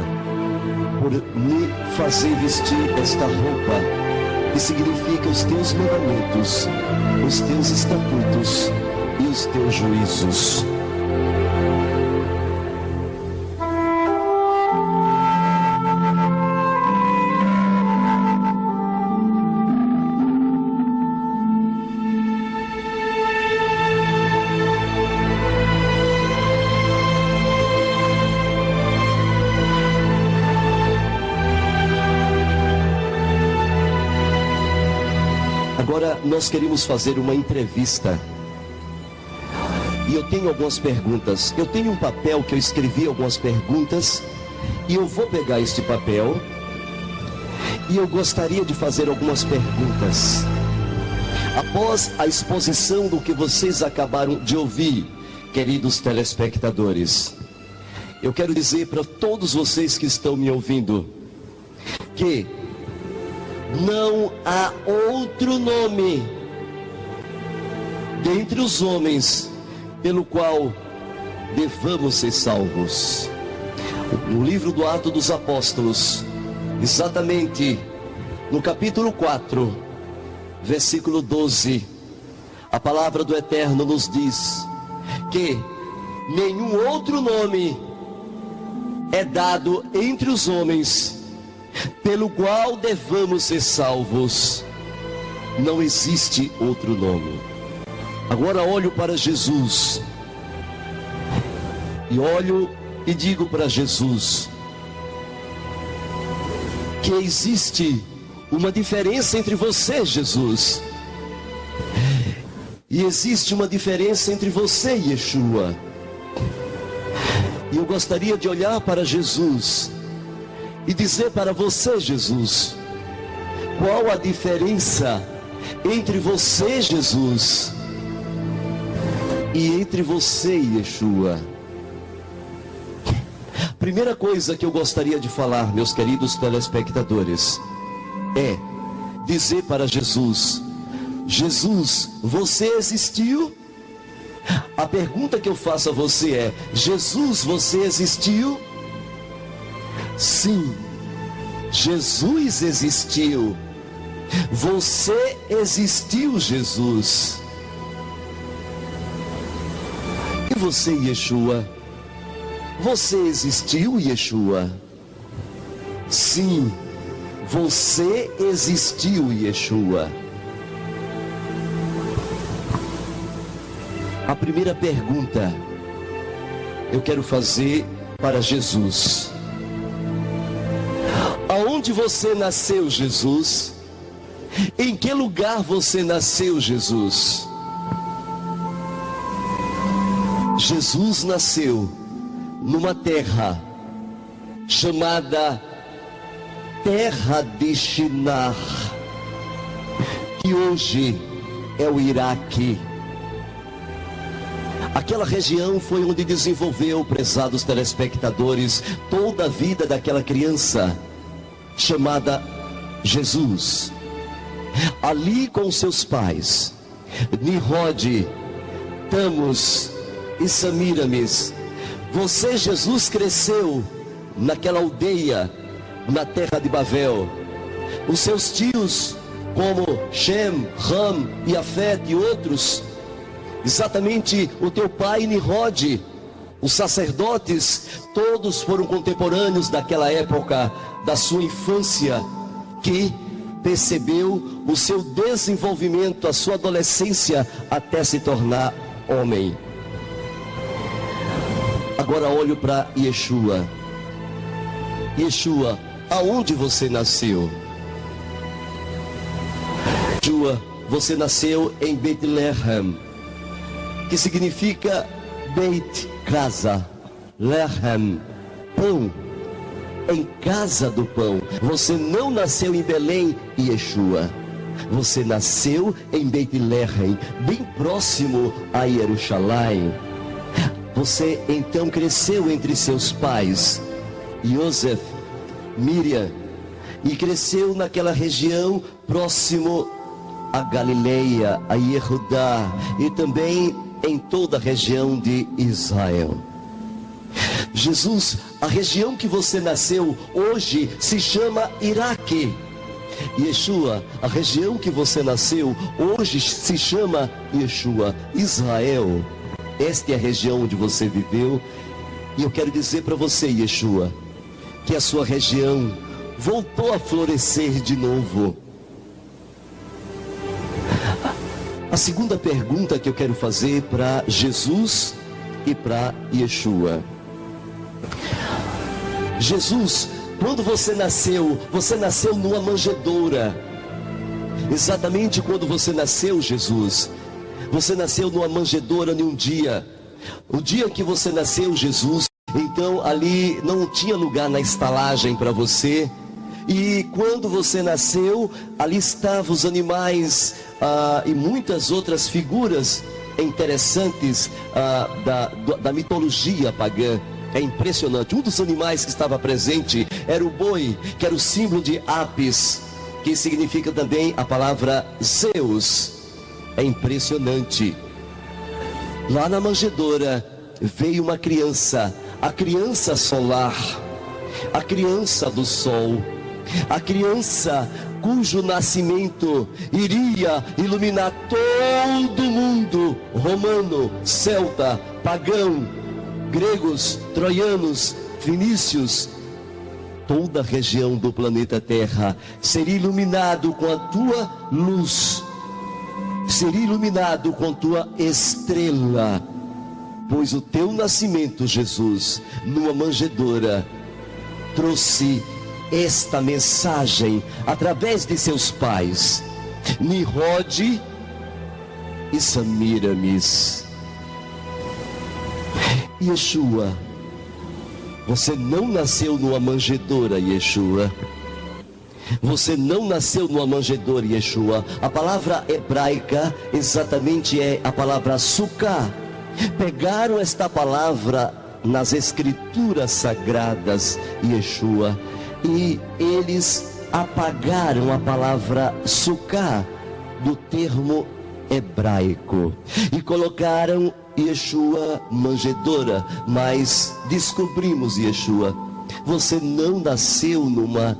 Speaker 1: por me fazer vestir esta roupa, que significa os teus mandamentos, os teus estatutos e os teus juízos. Agora nós queremos fazer uma entrevista. E eu tenho algumas perguntas. Eu tenho um papel que eu escrevi algumas perguntas. E eu vou pegar este papel. E eu gostaria de fazer algumas perguntas. Após a exposição do que vocês acabaram de ouvir, queridos telespectadores, eu quero dizer para todos vocês que estão me ouvindo, que não há outro nome dentre os homens pelo qual devamos ser salvos. No livro do Atos dos Apóstolos, exatamente no capítulo 4, versículo 12, a palavra do Eterno nos diz que nenhum outro nome é dado entre os homens pelo qual devamos ser salvos. Não existe outro nome. Agora olho para Jesus e olho e digo para Jesus que existe uma diferença entre você, Jesus, e existe uma diferença entre você, Yeshua. E eu gostaria de olhar para Jesus e dizer para você, Jesus, qual a diferença entre você, Jesus, e entre você, Yeshua. Primeira coisa que eu gostaria de falar, meus queridos telespectadores, é dizer para Jesus: Jesus, você existiu? A pergunta que eu faço a você é: Jesus, você existiu? Sim, Jesus existiu. Você existiu, Jesus. E você, Yeshua? Você existiu, Yeshua? Sim, você existiu, Yeshua. A primeira pergunta eu quero fazer para Jesus: aonde você nasceu, Jesus? Em que lugar você nasceu, Jesus? Jesus nasceu numa terra chamada Terra de Shinar, que hoje é o Iraque. Aquela região foi onde desenvolveu, prezados telespectadores, toda a vida daquela criança chamada Jesus. Ali com seus pais, Nimrod, Tamus e Samiramis, você, Jesus, cresceu naquela aldeia, na terra de Babel. Os seus tios, como Shem, Ram, Yafet e outros, exatamente o teu pai Nimrod, os sacerdotes, todos foram contemporâneos daquela época da sua infância, que percebeu o seu desenvolvimento, a sua adolescência, até se tornar homem. Agora olho para Yeshua. Yeshua, aonde você nasceu? Yeshua, você nasceu em Bethlehem, que significa Beit, casa, Lehem, pão, em casa do pão. Você não nasceu em Belém, Yeshua. Você nasceu em Beit-Lehem, bem próximo a Jerusalém. Você então cresceu entre seus pais, Yosef, Miriam, e cresceu naquela região próximo a Galileia, a Yehudá, e também em toda a região de Israel. Jesus, a região que você nasceu hoje se chama Iraque. Yeshua, a região que você nasceu hoje se chama Yeshua, Israel. Esta é a região onde você viveu. E eu quero dizer para você, Yeshua, que a sua região voltou a florescer de novo. A segunda pergunta que eu quero fazer para Jesus e para Yeshua. Jesus, quando você nasceu numa manjedoura. Exatamente quando você nasceu, Jesus, você nasceu numa manjedoura em um dia. O dia que você nasceu, Jesus, então ali não tinha lugar na estalagem para você. E quando você nasceu, ali estavam os animais e muitas outras figuras interessantes da mitologia pagã. É impressionante. Um dos animais que estava presente era o boi, que era o símbolo de Apis, que significa também a palavra Zeus. É impressionante. Lá na manjedoura veio uma criança, a criança solar, a criança do sol, a criança cujo nascimento iria iluminar todo o mundo romano, celta, pagão, gregos, troianos, fenícios. Toda a região do planeta Terra seria iluminado com a tua luz, seria iluminado com a tua estrela, pois o teu nascimento, Jesus, numa manjedoura, trouxe esta mensagem através de seus pais, Nimrod e Samiramis. Yeshua, você não nasceu numa manjedoura, Yeshua. Você não nasceu numa manjedoura, Yeshua. A palavra hebraica exatamente é a palavra sukkah. Pegaram esta palavra nas escrituras sagradas, Yeshua, e eles apagaram a palavra sukkah do termo hebraico e colocaram Yeshua manjedoura. Mas descobrimos, Yeshua, você não nasceu numa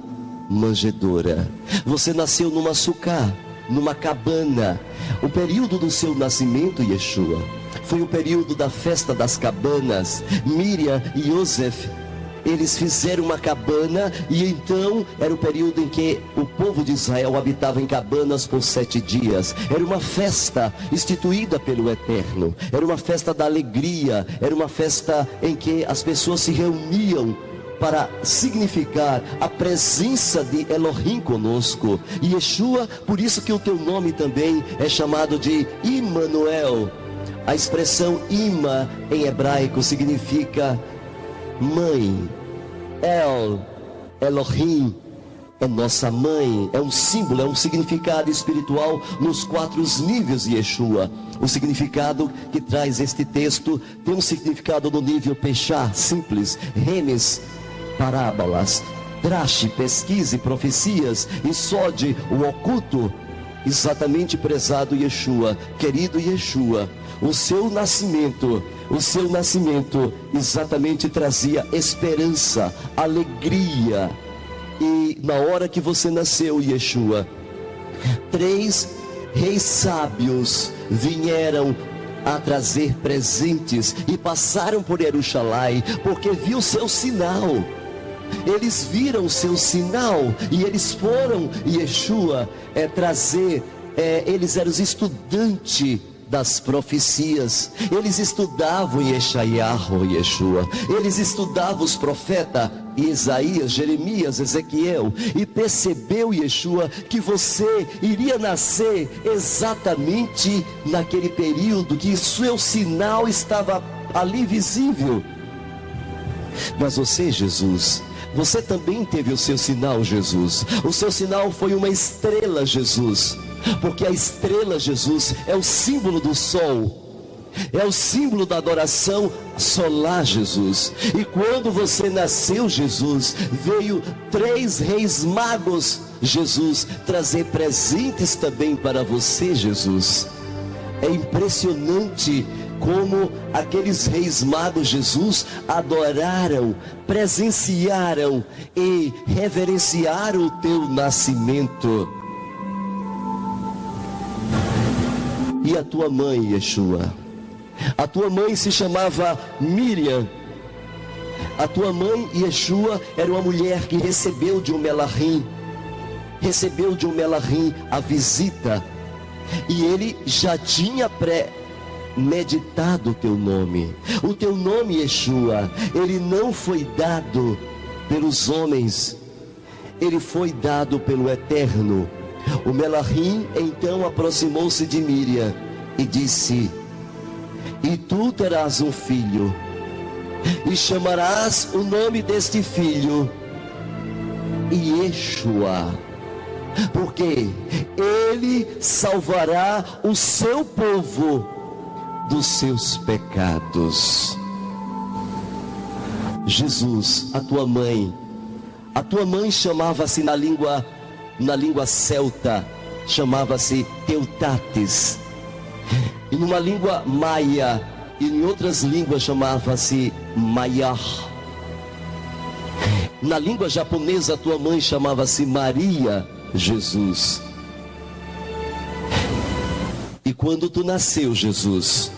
Speaker 1: manjedoura, você nasceu numa sukkah, numa cabana. O período do seu nascimento, Yeshua, foi o período da festa das cabanas. Miriam e Yosef, eles fizeram uma cabana, e então era o período em que o povo de Israel habitava em cabanas por 7 dias. Era uma festa instituída pelo Eterno, era uma festa da alegria, era uma festa em que as pessoas se reuniam para significar a presença de Elohim conosco. E Yeshua, por isso que o teu nome também é chamado de Immanuel. A expressão Ima em hebraico significa mãe. Elohim é nossa mãe, é um símbolo, é um significado espiritual nos 4 níveis de Yeshua. O significado que traz este texto tem um significado no nível Peshá, simples, Remes, parábolas, Drash, pesquise, profecias, e Sod, o oculto. Exatamente, prezado Yeshua, querido Yeshua, o seu nascimento exatamente trazia esperança, alegria. E na hora que você nasceu, Yeshua, 3 reis sábios vieram a trazer presentes e passaram por Jerusalém, porque viu seu sinal. Eles viram o seu sinal e eles foram, Yeshua, trazer, eles eram os estudantes das profecias. Eles estudavam Yeshayahu, Yeshua. Eles estudavam os profetas Isaías, Jeremias, Ezequiel, e percebeu, Yeshua, que você iria nascer exatamente naquele período que seu sinal estava ali visível. Mas você, Jesus, você também teve o seu sinal, Jesus. O seu sinal foi uma estrela, Jesus. porque a estrela, Jesus, é o símbolo do sol. É o símbolo da adoração solar, Jesus. E quando você nasceu, Jesus, veio 3 reis magos, Jesus, trazer presentes também para você, Jesus. É impressionante como aqueles reis magos, Jesus, adoraram, presenciaram e reverenciaram o teu nascimento. E a tua mãe, Yeshua? A tua mãe se chamava Miriam. A tua mãe, Yeshua, era uma mulher que recebeu de um Melahim a visita. E ele já tinha premeditado o teu nome. O teu nome, Yeshua, ele não foi dado pelos homens, ele foi dado pelo Eterno. O Melahim então aproximou-se de Miriam e disse: e tu terás um filho, e chamarás o nome deste filho Yeshua, porque ele salvará o seu povo dos seus pecados. Jesus, a tua mãe chamava-se na língua celta, chamava-se Teutates. E numa língua maia e em outras línguas chamava-se Maiar. Na língua japonesa, a tua mãe chamava-se Maria Jesus. E quando tu nasceu, Jesus,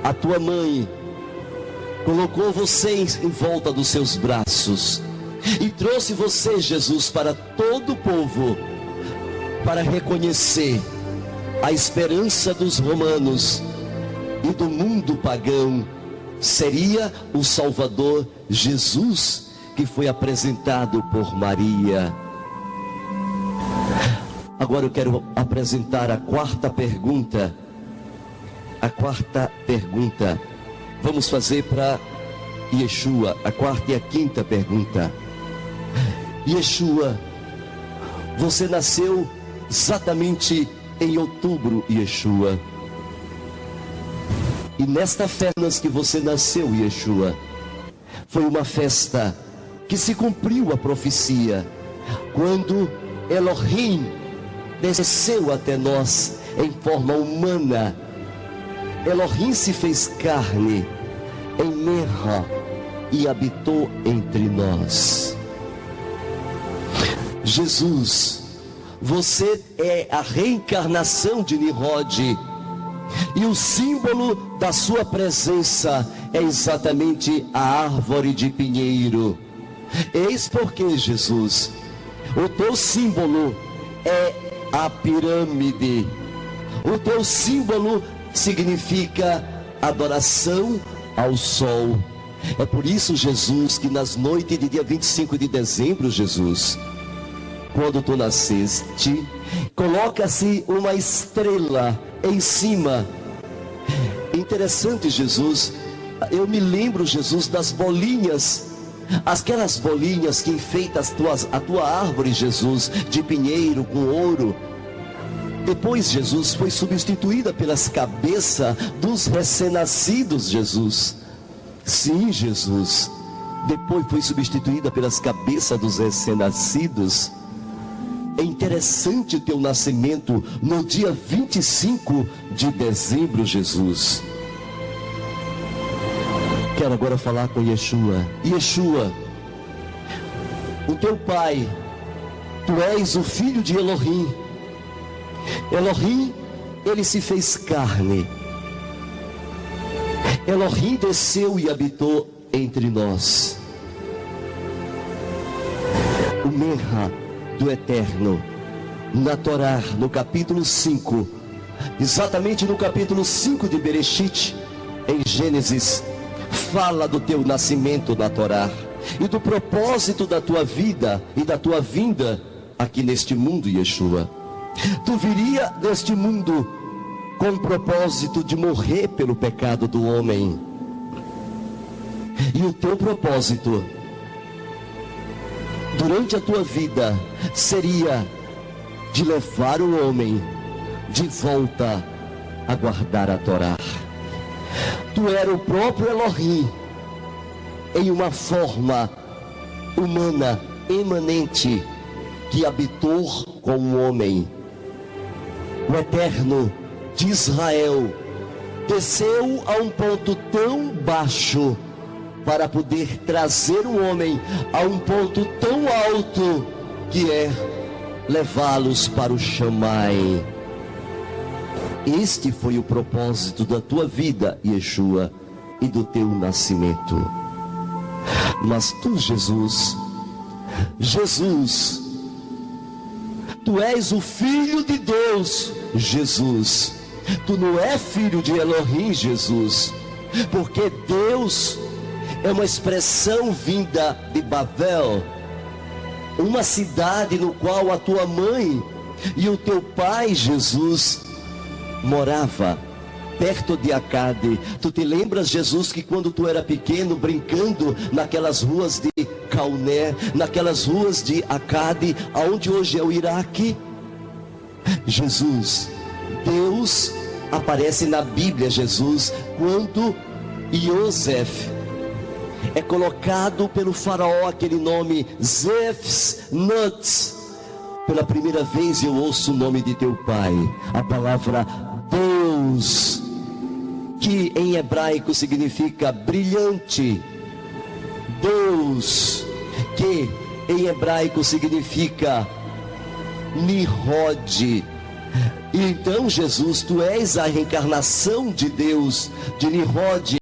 Speaker 1: a tua mãe colocou você em volta dos seus braços e trouxe você, Jesus, para todo o povo, para reconhecer a esperança dos romanos e do mundo pagão. Seria o Salvador Jesus, que foi apresentado por Maria. Agora eu quero apresentar a quarta pergunta. Vamos fazer para Yeshua, a quarta e a quinta pergunta. Yeshua, você nasceu exatamente em outubro, Yeshua. E nesta festa que você nasceu, Yeshua, foi uma festa que se cumpriu a profecia, quando Elohim desceu até nós em forma humana. Elohim se fez carne em Merra e habitou entre nós. Jesus, você é a reencarnação de Nimrod, e o símbolo da sua presença é exatamente a árvore de pinheiro. Eis porque, Jesus, o teu símbolo é a pirâmide. O teu símbolo significa adoração ao sol. É por isso, Jesus, que nas noites de dia 25 de dezembro, Jesus, quando tu nasceste, coloca-se uma estrela em cima. Interessante, Jesus, eu me lembro, Jesus, das bolinhas, aquelas bolinhas que enfeitam a tua árvore, Jesus, de pinheiro com ouro. Depois, Jesus, foi substituída pelas cabeças dos recém-nascidos, Jesus. Sim, Jesus, depois foi substituída pelas cabeças dos recém-nascidos. É interessante o teu nascimento no dia 25 de dezembro, Jesus. Quero agora falar com Yeshua. Yeshua, o teu pai, tu és o filho de Elohim. Elohim, ele se fez carne. Elohim desceu e habitou entre nós. O Merra do Eterno, na Torá, no capítulo 5, exatamente no capítulo 5 de Bereshit, em Gênesis, fala do teu nascimento na Torá e do propósito da tua vida e da tua vinda aqui neste mundo, Yeshua. Tu viria neste mundo com o propósito de morrer pelo pecado do homem, e o teu propósito durante a tua vida seria de levar o homem de volta a guardar a Torá. Tu era o próprio Elohim, em uma forma humana, emanente, que habitou com o homem. O Eterno de Israel desceu a um ponto tão baixo para poder trazer o homem a um ponto tão alto, que é levá-los para o Shamai. Este foi o propósito da tua vida, Yeshua, e do teu nascimento. Mas tu, Jesus, tu és o Filho de Deus, Jesus. Tu não é filho de Elohim, Jesus, porque Deus é uma expressão vinda de Babel, uma cidade no qual a tua mãe e o teu pai, Jesus, morava perto de Acade. Tu te lembras, Jesus, que quando tu era pequeno, brincando naquelas ruas de Cauné, naquelas ruas de Acade, aonde hoje é o Iraque? Jesus, Deus aparece na Bíblia, Jesus, quando Yosef é colocado pelo faraó, aquele nome Zefs Nuts. Pela primeira vez eu ouço o nome de teu pai, a palavra Deus, que em hebraico significa brilhante. Deus, que em hebraico significa Nirod. Então, Jesus, tu és a reencarnação de Deus, de Nirod.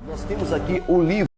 Speaker 1: Nós temos aqui o livro